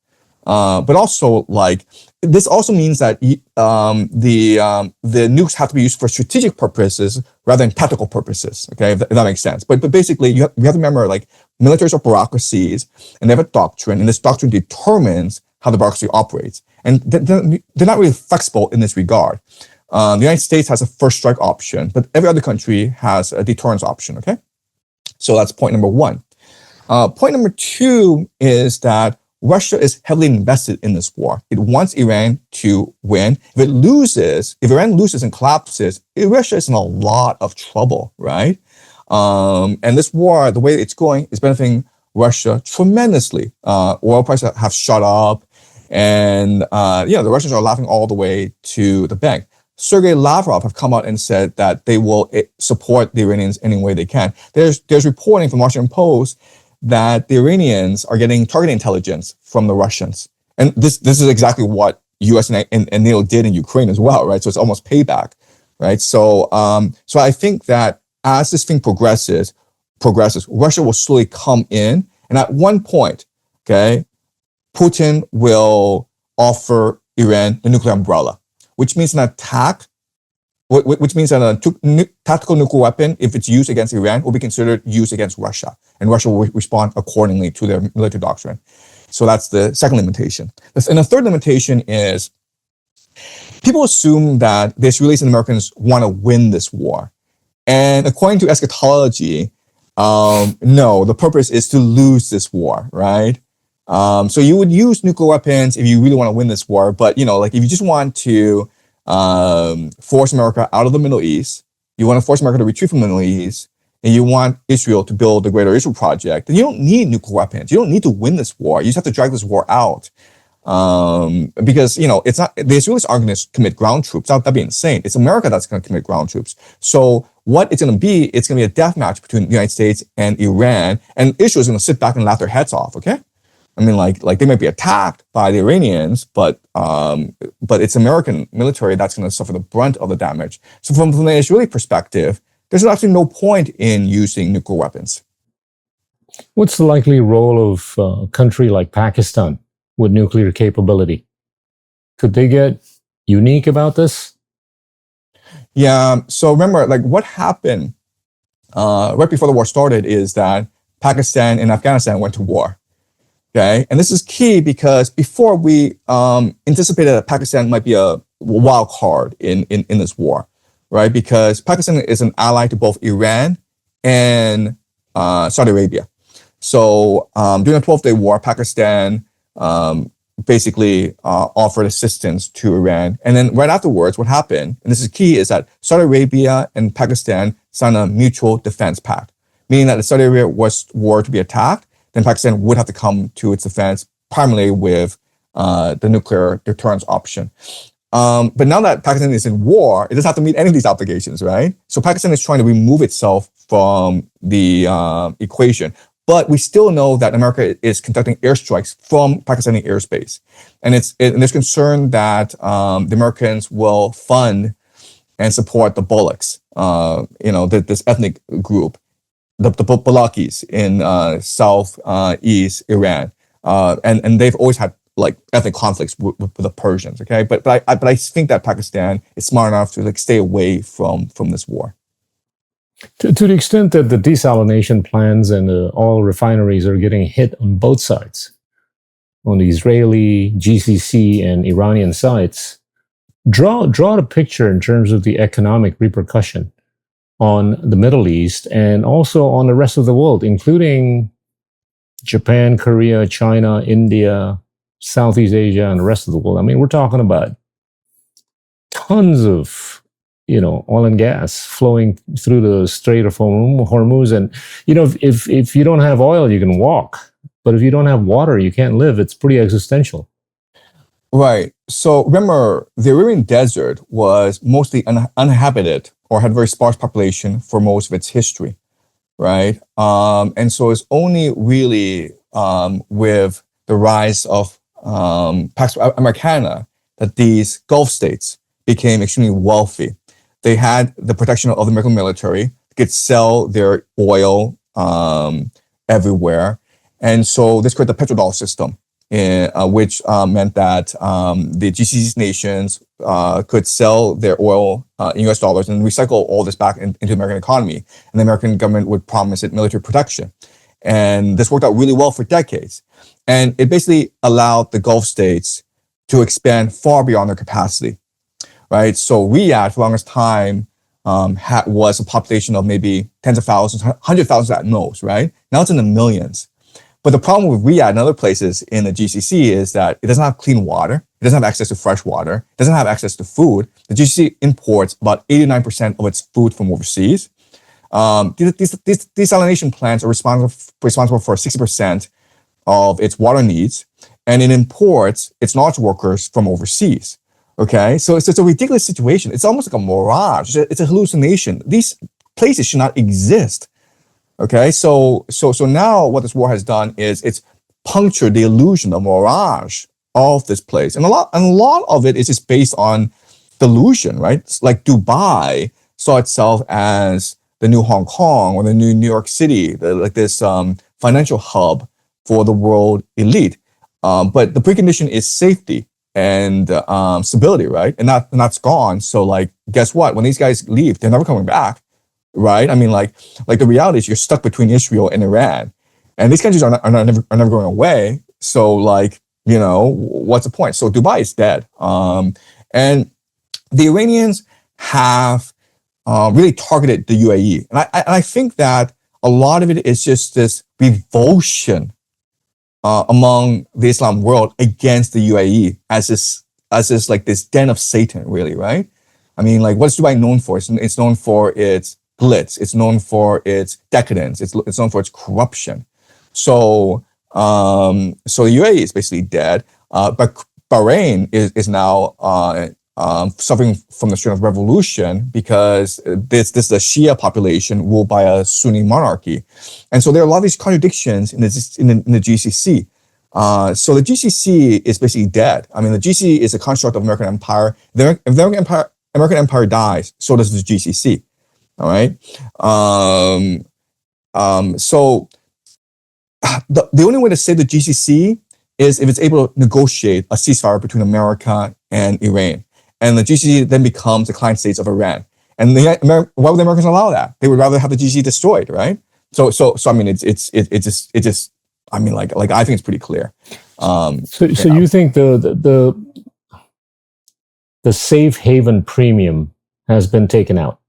But also, like, this also means that the nukes have to be used for strategic purposes rather than tactical purposes. Okay, if that makes sense. But basically, we have to remember, like, militaries are bureaucracies, and they have a doctrine, and this doctrine determines how the bureaucracy operates. And they're not really flexible in this regard. The United States has a first strike option, but every other country has a deterrence option. Okay, so that's point number 1. Point number two is that Russia is heavily invested in this war. It wants Iran to win. If Iran loses and collapses, Russia is in a lot of trouble, right? And this war, the way it's going, is benefiting Russia tremendously. Oil prices have shot up, and the Russians are laughing all the way to the bank. Sergei Lavrov have come out and said that they will support the Iranians any way they can. There's reporting from Washington Post that the Iranians are getting target intelligence from the Russians. And this is exactly what US and NATO did in Ukraine as well, right? So it's almost payback, right? So I think that as this thing progresses, Russia will slowly come in. And at one point, okay, Putin will offer Iran the nuclear umbrella, which means an attack, which means that a tactical nuclear weapon, if it's used against Iran, will be considered used against Russia. And Russia will respond accordingly to their military doctrine. So that's the second limitation. And the third limitation is people assume that the Israelis and Americans want to win this war. And according to eschatology, no, the purpose is to lose this war, right? So you would use nuclear weapons if you really want to win this war. But, if you just want to force America out of the Middle East, you want to force America to retreat from the Middle East, and you want Israel to build the Greater Israel Project, then you don't need nuclear weapons. You don't need to win this war. You just have to drag this war out. Because, it's not, the Israelis aren't going to commit ground troops. That'd be insane. It's America that's going to commit ground troops. So what it's going to be a death match between the United States and Iran, and Israel is going to sit back and laugh their heads off, okay? I mean, like they might be attacked by the Iranians, but it's American military that's going to suffer the brunt of the damage. So from the Israeli perspective, there's actually no point in using nuclear weapons. What's the likely role of a country like Pakistan with nuclear capability? Could they get unique about this? Yeah. So remember, what happened right before the war started is that Pakistan and Afghanistan went to war. Okay, and this is key because before we anticipated that Pakistan might be a wild card in this war, right? Because Pakistan is an ally to both Iran and Saudi Arabia. So during the 12-day war, Pakistan basically offered assistance to Iran. And then right afterwards, what happened, and this is key, is that Saudi Arabia and Pakistan signed a mutual defense pact, meaning that if Saudi Arabia were to be attacked, then Pakistan would have to come to its defense, primarily with the nuclear deterrence option. But now that Pakistan is in war, it doesn't have to meet any of these obligations, right? So Pakistan is trying to remove itself from the equation. But we still know that America is conducting airstrikes from Pakistani airspace. And there's concern that the Americans will fund and support the Bullocks, this ethnic group, the Balakis in southeast Iran. And they've always had ethnic conflicts with the Persians, okay? But I think that Pakistan is smart enough to stay away from this war. To the extent that the desalination plants and the oil refineries are getting hit on both sides, on the Israeli, GCC, and Iranian sides, draw the picture in terms of the economic repercussion on the Middle East and also on the rest of the world, including Japan, Korea, China, India, Southeast Asia, and the rest of the world. I mean, we're talking about tons of oil and gas flowing through the Strait of Hormuz. And, if you don't have oil, you can walk. But if you don't have water, you can't live. It's pretty existential. Right. So remember, the Arabian Desert was mostly uninhabited or had a very sparse population for most of its history, right? And so it's only really with the rise of Pax Americana that these Gulf states became extremely wealthy. They had the protection of the American military. They could sell their oil everywhere. And so this created the petrodollar system, which meant that the GCC nations could sell their oil in US dollars and recycle all this back into the American economy. And the American government would promise it military protection. And this worked out really well for decades. And it basically allowed the Gulf states to expand far beyond their capacity. Right, so Riyadh, for the longest time, was a population of maybe tens of thousands, 100,000 at most. Right, now it's in the millions. But the problem with Riyadh and other places in the GCC is that it doesn't have clean water. It doesn't have access to fresh water. It doesn't have access to food. The GCC imports about 89% of its food from overseas. These desalination plants are responsible for 60% of its water needs, and it imports its knowledge workers from overseas. Okay, so it's a ridiculous situation. It's almost like a mirage. It's a hallucination. These places should not exist. Okay, so now what this war has done is it's punctured the illusion, the mirage of this place, and a lot of it is just based on delusion, right? It's like Dubai saw itself as the new Hong Kong or the new New York City, like this financial hub for the world elite. But the precondition is safety and stability, right? And that's gone. So like, guess what? When these guys leave, they're never coming back, right? I mean, like the reality is you're stuck between Israel and Iran, and these countries are never going away. So like, you know, what's the point? So Dubai is dead. And the Iranians have really targeted the UAE, and I think that a lot of it is just this revulsion among the Islam world against the UAE as this like this den of Satan, really, right? I mean, like, what's Dubai known for? It's known for its glitz. It's known for its decadence. It's known for its corruption. So so the UAE is basically dead. But Bahrain is now suffering from the strain of revolution because this is a Shia population ruled by a Sunni monarchy, and so there are a lot of these contradictions in the GCC. So the GCC is basically dead. I mean, the GCC is a construct of American empire. If the American empire dies, so does the GCC. All right. So the only way to save the GCC is if it's able to negotiate a ceasefire between America and Iran. And the GCC then becomes the client states of Iran. And why would the Americans allow that? They would rather have the GCC destroyed, right? So I mean, it's just I mean, like I think it's pretty clear. So you think the safe haven premium has been taken out?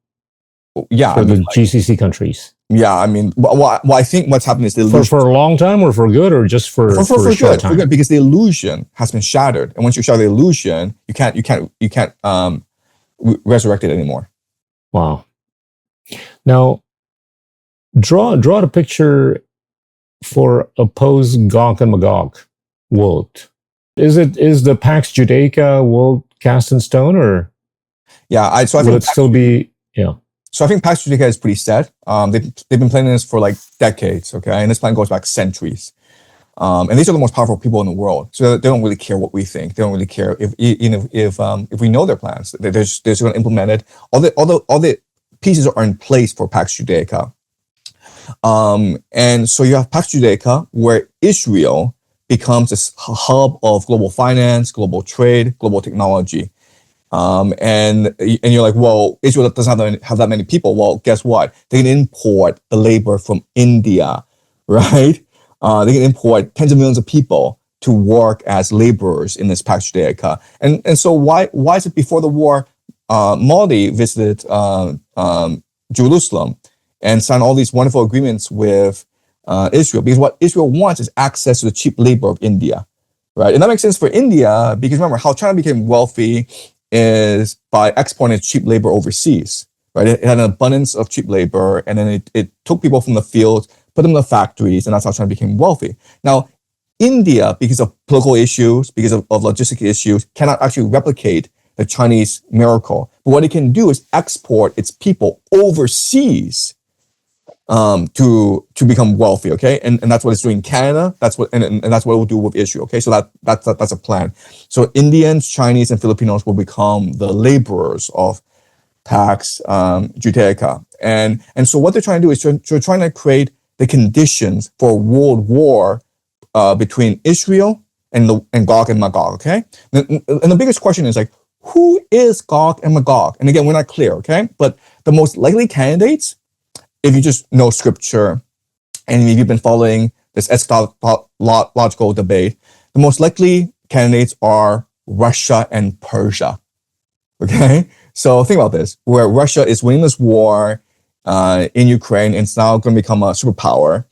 Yeah, for the GCC countries. Yeah, I mean, well, I think what's happened is the illusion for a long time, or for good, or just for a short time. For good, because the illusion has been shattered, and once you shatter the illusion, you can't resurrect it anymore. Wow. Now, draw the picture for a post Gog and Magog world. Is the Pax Judaica world cast in stone, or so I will it still be? Yeah. So I think Pax Judaica is pretty set. They've been planning this for like decades, okay? And this plan goes back centuries. And these are the most powerful people in the world. So they don't really care what we think. They don't really care if we know their plans. They're just going to implement it. All the pieces are in place for Pax Judaica. And so you have Pax Judaica, where Israel becomes this hub of global finance, global trade, global technology. And you're like, well, Israel doesn't have that many people. Well, guess what? They can import the labor from India, right? They can import tens of millions of people to work as laborers in this Pax Judaica. And so why is it before the war, Modi visited Jerusalem and signed all these wonderful agreements with Israel? Because what Israel wants is access to the cheap labor of India, right? And that makes sense for India because remember how China became wealthy is by exporting cheap labor overseas, right? It had an abundance of cheap labor, and then it took people from the fields, put them in the factories, and that's how China became wealthy. Now, India, because of political issues, because of logistic issues, cannot actually replicate the Chinese miracle. But what it can do is export its people overseas to become wealthy, okay? And that's what it's doing in Canada. That's what and that's what it will do with Israel, okay? So that's a plan. So Indians, Chinese, and Filipinos will become the laborers of Pax Judaica. And so what they're trying to do is they're trying to create the conditions for a world war between Israel and Gog and Magog, okay? And the biggest question is like, who is Gog and Magog? And again, we're not clear, okay? But the most likely candidates, if you just know scripture and if you've been following this eschatological debate, the most likely candidates are Russia and Persia. Okay? So think about this, where Russia is winning this war in Ukraine and it's now going to become a superpower.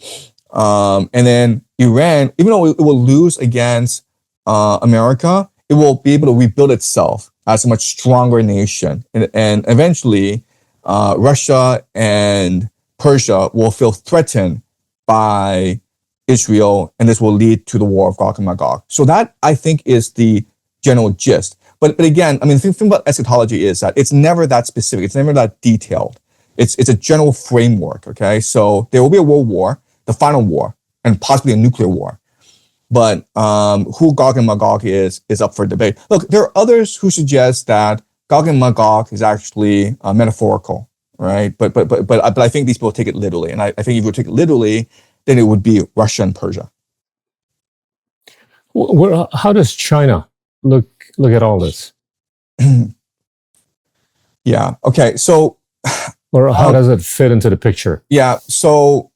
And then Iran, even though it will lose against America, it will be able to rebuild itself as a much stronger nation. And eventually, Russia and Persia will feel threatened by Israel, and this will lead to the war of Gog and Magog. So that, I think, is the general gist. But again, I mean, the thing about eschatology is that it's never that specific. It's never that detailed. It's a general framework, okay? So there will be a world war, the final war, and possibly a nuclear war. But who Gog and Magog is up for debate. Look, there are others who suggest that Gog and Magog is actually metaphorical, right? But I think these people take it literally. And I think if you take it literally, then it would be Russia and Persia. How does China look at all this? Yeah. Okay. So, or how does it fit into the picture? Yeah. So,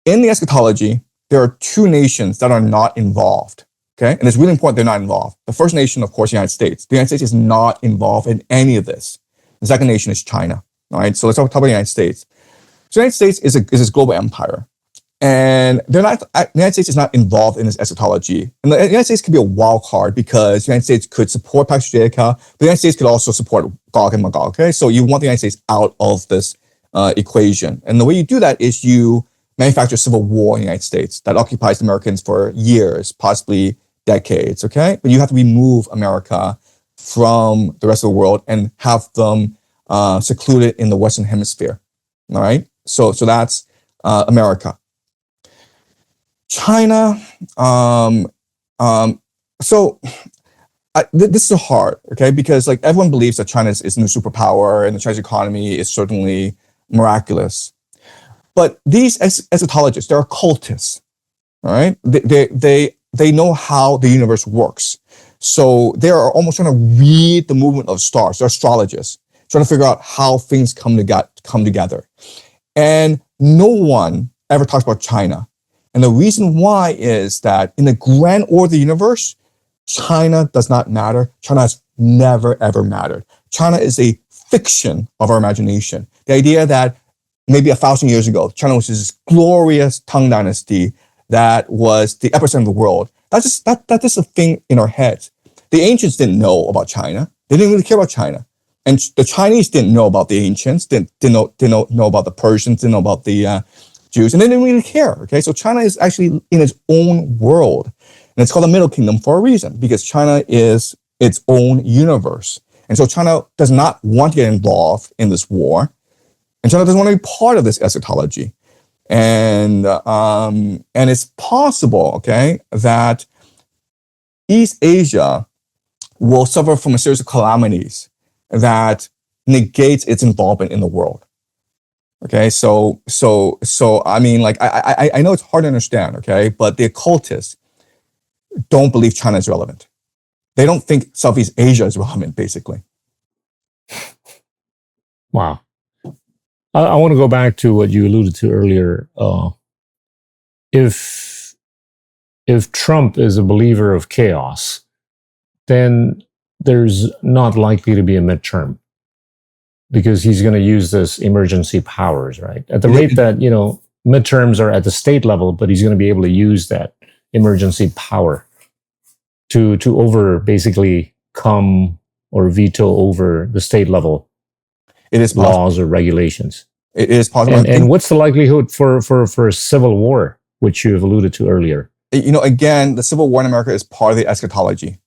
in the eschatology, there are two nations that are not involved. Okay, and it's really important they're not involved. The first nation, of course, the United States. The United States is not involved in any of this. The second nation is China. All right. So let's talk about the United States. So the United States is this global empire. And the United States is not involved in this eschatology. And the United States could be a wild card because the United States could support Pax Judaica, but the United States could also support Gog and Magog. Okay, so you want the United States out of this equation. And the way you do that is you manufacture a civil war in the United States that occupies the Americans for years, possibly decades. Okay, but you have to remove America from the rest of the world and have them secluded in the Western Hemisphere. All right, so that's America. China, this is hard, okay? Because like everyone believes that China is a new superpower and the Chinese economy is certainly miraculous. But these eschatologists, they're occultists, all right? They know how the universe works. So they are almost trying to read the movement of stars. They're astrologists, trying to figure out how things come together. And no one ever talks about China. And the reason why is that in the grand order of the universe, China does not matter. China has never, ever mattered. China is a fiction of our imagination. The idea that maybe 1,000 years ago, China was this glorious Tang dynasty that was the epicenter of the world. That's just a thing in our heads. The ancients didn't know about China. They didn't really care about China. And the Chinese didn't know about the ancients, didn't know about the Persians, didn't know about the Jews, and they didn't really care. Okay, so China is actually in its own world, and it's called the Middle Kingdom for a reason, because China is its own universe, and so China does not want to get involved in this war, and China doesn't want to be part of this eschatology, and it's possible, okay, that East Asia will suffer from a series of calamities that negates its involvement in the world. Okay, so I mean, like I know it's hard to understand, okay, but the occultists don't believe China is relevant. They don't think Southeast Asia is relevant, basically. Wow. I want to go back to what you alluded to earlier. If Trump is a believer of chaos, then there's not likely to be a midterm, because he's going to use this emergency powers, right? At the rate that, midterms are at the state level, but he's going to be able to use that emergency power to basically come or veto over the state level laws or regulations. It is possible. And what's the likelihood for a civil war, which you have alluded to earlier? Again, the civil war in America is part of the eschatology.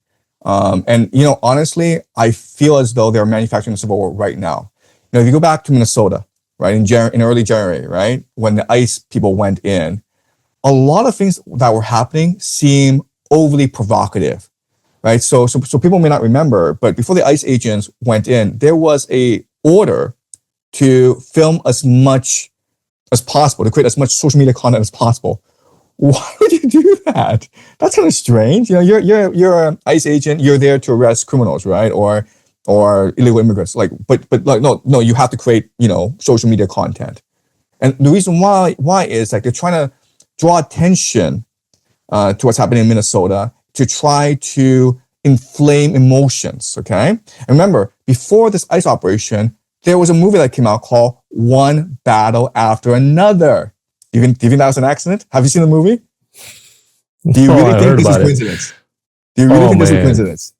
And honestly, I feel as though they're manufacturing a civil war right now. If you go back to Minnesota, right, in early January, right, when the ICE people went in, a lot of things that were happening seem overly provocative, right? So people may not remember, but before the ICE agents went in, there was a order to film as much as possible, to create as much social media content as possible. Why would you do that? That's kind of strange. You're an ICE agent. You're there to arrest criminals, right? Or illegal immigrants. But no, you have to create, social media content. And the reason why is like they're trying to draw attention to what's happening in Minnesota to try to inflame emotions. Okay. And remember, before this ICE operation, there was a movie that came out called One Battle After Another. Do you think that was an accident? Have you seen the movie? Do you Oh, really I think heard this is about it. coincidence? Do you really Oh, think this is man. coincidence?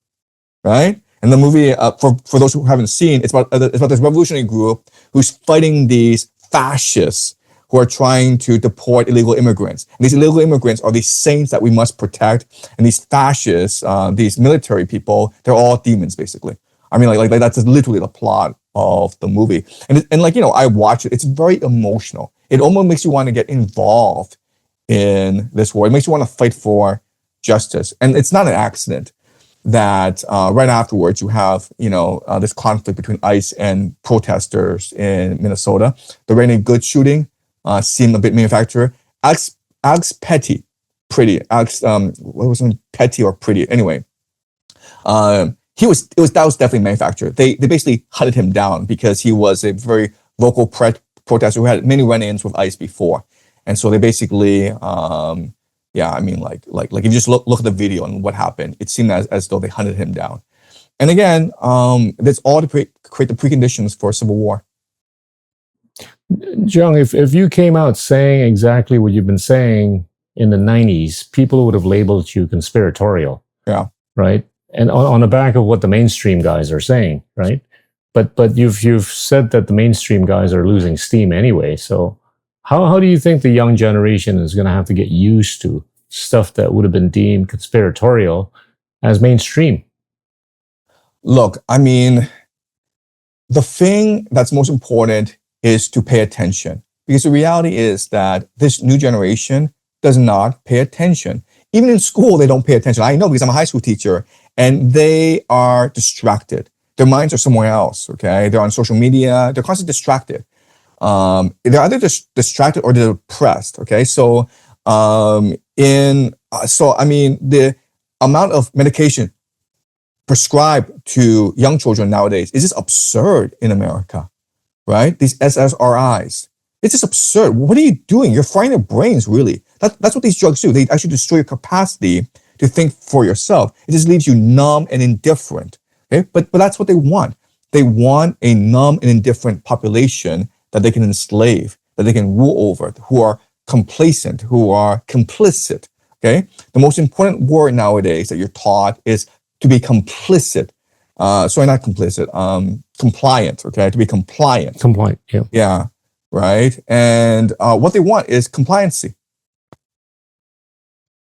Right? And the movie, for those who haven't seen, it's about this revolutionary group who's fighting these fascists who are trying to deport illegal immigrants. And these illegal immigrants are these saints that we must protect. And these fascists, these military people, they're all demons, basically. I mean, like that's literally the plot of the movie. And like, I watch it. It's very emotional. It almost makes you want to get involved in this war. It makes you want to fight for justice. And it's not an accident that right afterwards you have, this conflict between ICE and protesters in Minnesota. The Rainy Good shooting seemed a bit manufactured. Alex Petty, pretty. What was it? Petty or Pretty? Anyway, that was definitely manufactured. They basically hunted him down because he was a very vocal protester who had many run-ins with ICE before, and so they basically. I mean, like if you just look at the video and what happened, it seemed as though they hunted him down. And again, that's all to create the preconditions for a civil war. Jiang, if you came out saying exactly what you've been saying in the 90s, people would have labeled you conspiratorial. Yeah. Right? And on the back of what the mainstream guys are saying, right? But you've said that the mainstream guys are losing steam anyway. So how do you think the young generation is going to have to get used to stuff that would have been deemed conspiratorial as mainstream? Look, I mean, the thing that's most important is to pay attention, because the reality is that this new generation does not pay attention. Even in school, they don't pay attention. I know, because I'm a high school teacher, and they are distracted. Their minds are somewhere else, okay? They're on social media. They're constantly distracted. They're either distracted or they're depressed, okay? So, I mean, the amount of medication prescribed to young children nowadays is just absurd in America, right? These SSRIs. It's just absurd. What are you doing? You're frying their brains, really. That's what these drugs do. They actually destroy your capacity to think for yourself. It just leaves you numb and indifferent. Okay? But that's what they want. They want a numb and indifferent population that they can enslave, that they can rule over, who are complacent, who are complicit. Okay? The most important word nowadays that you're taught is to be complicit. Sorry, not complicit. Compliant. Okay? To be compliant. Compliant. Yeah. Yeah. Right. And what they want is compliancy.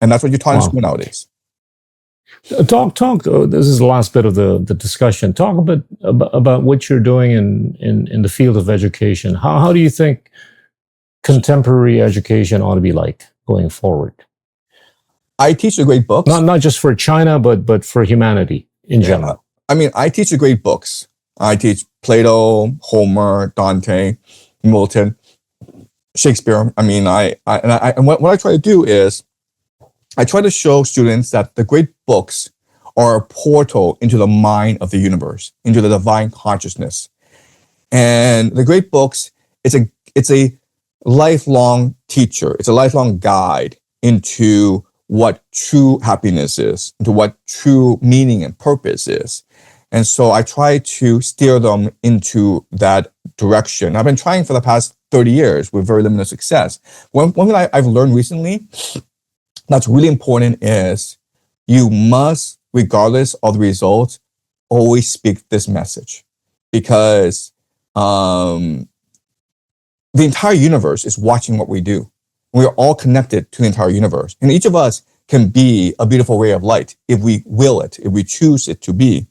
And that's what you're taught in school nowadays. Talk. This is the last bit of the discussion. Talk a bit about what you're doing in the field of education. How do you think contemporary education ought to be like going forward? I teach the great books. Not just for China, but for humanity in general. I mean, I teach the great books. I teach Plato, Homer, Dante, Milton, Shakespeare. I mean, and what I try to do is I try to show students that the great books are a portal into the mind of the universe, into the divine consciousness. And the great books, it's a lifelong teacher. It's a lifelong guide into what true happiness is, into what true meaning and purpose is. And so I try to steer them into that direction. I've been trying for the past 30 years with very limited success. One thing I've learned recently that's really important is you must, regardless of the results, always speak this message, because the entire universe is watching what we do. We are all connected to the entire universe, and each of us can be a beautiful ray of light if we will it, if we choose it to be.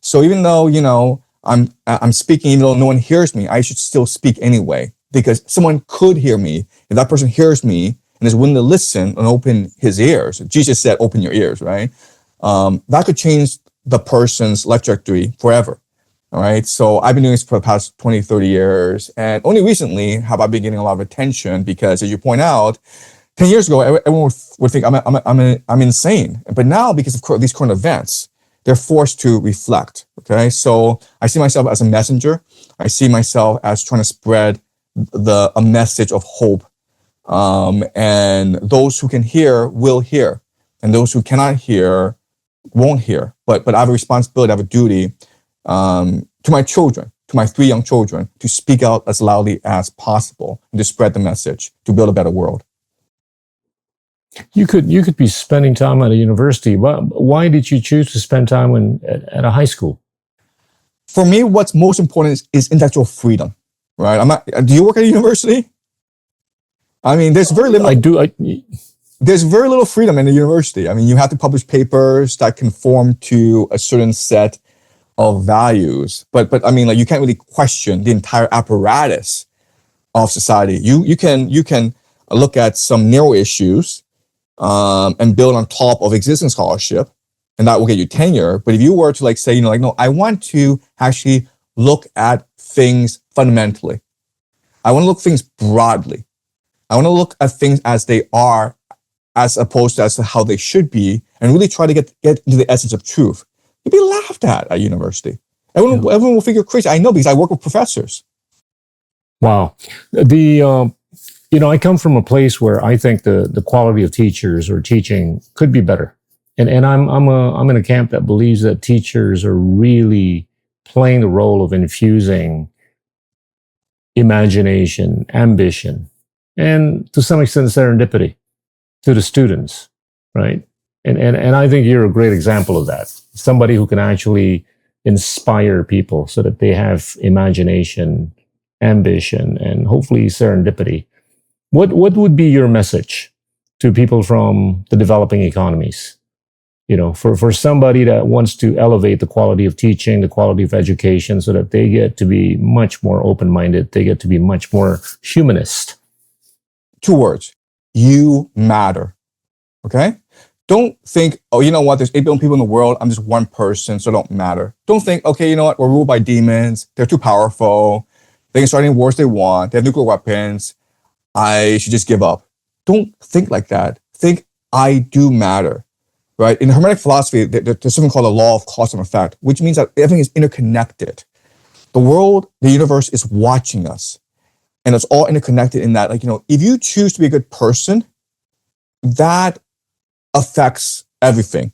So even though, I'm speaking, even though no one hears me, I should still speak anyway, because someone could hear me. If that person hears me and is willing to listen and open his ears, Jesus said, open your ears, right? That could change the person's life trajectory forever. All right. So I've been doing this for the past 20, 30 years. And only recently have I been getting a lot of attention because, as you point out, 10 years ago, everyone would think I'm insane. But now, because of these current events, they're forced to reflect. Okay. So I see myself as a messenger. I see myself as trying to spread a message of hope. And those who can hear will hear. And those who cannot hear won't hear. But I have a responsibility, I have a duty to my children, to my 3 young children to speak out as loudly as possible and to spread the message to build a better world. You could be spending time at a university. Why did you choose to spend time at a high school? For me, what's most important is intellectual freedom, right? Do you work at a university? I mean, there's very little. I do. There's very little freedom in the university. I mean, you have to publish papers that conform to a certain set of values, but I mean, like, you can't really question the entire apparatus of society. You can look at some narrow issues and build on top of existing scholarship, and that will get you tenure. But if you were to like say, no, I want to actually look at things fundamentally. I want to look at things broadly. I want to look at things as they are, as opposed to as to how they should be, and really try to get into the essence of truth. You'd be laughed at university. Everyone will think you're crazy. I know, because I work with professors. Wow. I come from a place where I think the quality of teachers or teaching could be better. And I'm in a camp that believes that teachers are really playing the role of infusing imagination, ambition, and to some extent serendipity to the students, right? And I think you're a great example of that. Somebody who can actually inspire people so that they have imagination, ambition, and hopefully serendipity. What would be your message to people from the developing economies? For somebody that wants to elevate the quality of teaching, the quality of education, so that they get to be much more open-minded, they get to be much more humanist. 2 words: you matter. Okay? Don't think, oh, you know what? There's 8 billion people in the world. I'm just one person, so it don't matter. Don't think, okay, you know what? We're ruled by demons. They're too powerful. They can start any wars they want. They have nuclear weapons. I should just give up. Don't think like that. Think, I do matter, right? In Hermetic philosophy, there's something called the law of cause and effect, which means that everything is interconnected. The world, the universe is watching us. And it's all interconnected in that, if you choose to be a good person, that affects everything.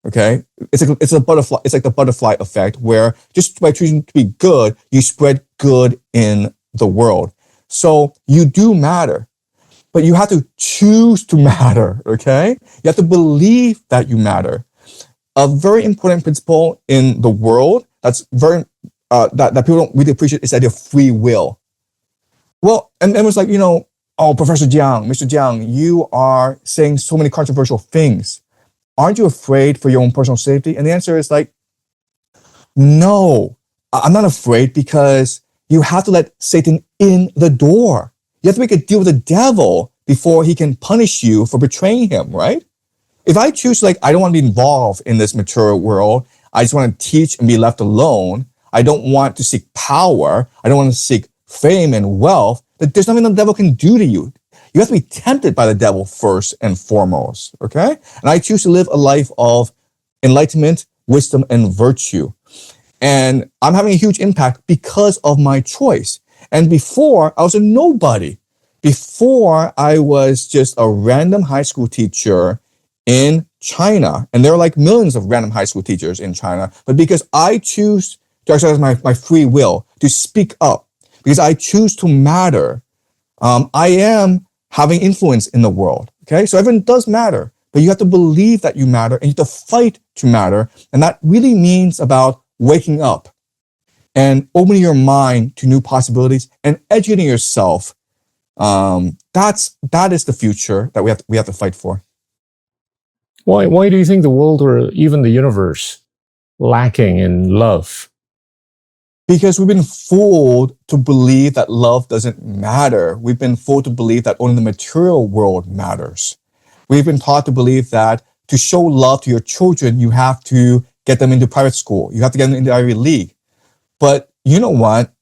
Okay? It's a butterfly. It's like the butterfly effect, where just by choosing to be good, you spread good in the world. So you do matter, but you have to choose to matter. Okay? You have to believe that you matter. A very important principle in the world that's very that people don't really appreciate is the idea of free will. Well, and it was like, oh, Professor Jiang, Mr. Jiang, you are saying so many controversial things. Aren't you afraid for your own personal safety? And the answer is like, no, I'm not afraid, because you have to let Satan in the door. You have to make a deal with the devil before he can punish you for betraying him, right? If I choose, I don't want to be involved in this material world, I just want to teach and be left alone, I don't want to seek power, I don't want to seek fame and wealth, that there's nothing the devil can do to you. You have to be tempted by the devil first and foremost, okay? And I choose to live a life of enlightenment, wisdom, and virtue. And I'm having a huge impact because of my choice. And before, I was a nobody. Before, I was just a random high school teacher in China. And there are like millions of random high school teachers in China. But because I choose to exercise my free will, to speak up, because I choose to matter, I am having influence in the world. Okay, so everyone does matter, but you have to believe that you matter, and you have to fight to matter. And that really means about waking up and opening your mind to new possibilities and educating yourself. That is the future that we have to fight for. Why do you think the world, or even the universe, lacking in love? Because we've been fooled to believe that love doesn't matter. We've been fooled to believe that only the material world matters. We've been taught to believe that to show love to your children, you have to get them into private school. You have to get them into Ivy League. But you know what?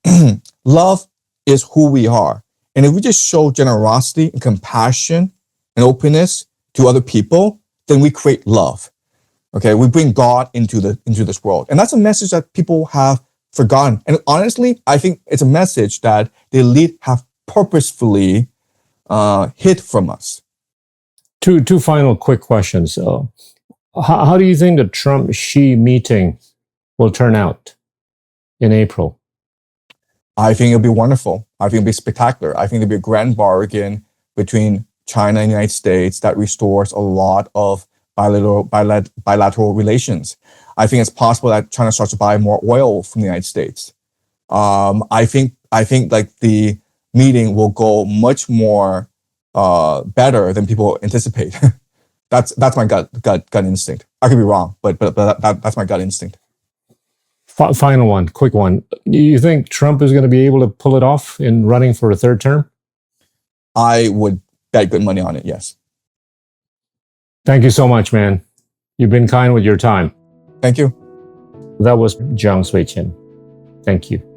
Love is who we are. And if we just show generosity and compassion and openness to other people, then we create love. Okay, we bring God into this world. And that's a message that people have forgotten. And honestly, I think it's a message that the elite have purposefully hid from us. Two final quick questions. How do you think the Trump-Xi meeting will turn out in April? I think it'll be wonderful. I think it'll be spectacular. I think it'll be a grand bargain between China and the United States that restores a lot of bilateral relations. I think it's possible that China starts to buy more oil from the United States. I think like the meeting will go much more better than people anticipate. That's my gut instinct. I could be wrong, but that's my gut instinct. Final one, quick one. Do you think Trump is going to be able to pull it off in running for a third term? I would bet good money on it, yes. Thank you so much, man. You've been kind with your time. Thank you. That was Jiang Xueqin. Thank you.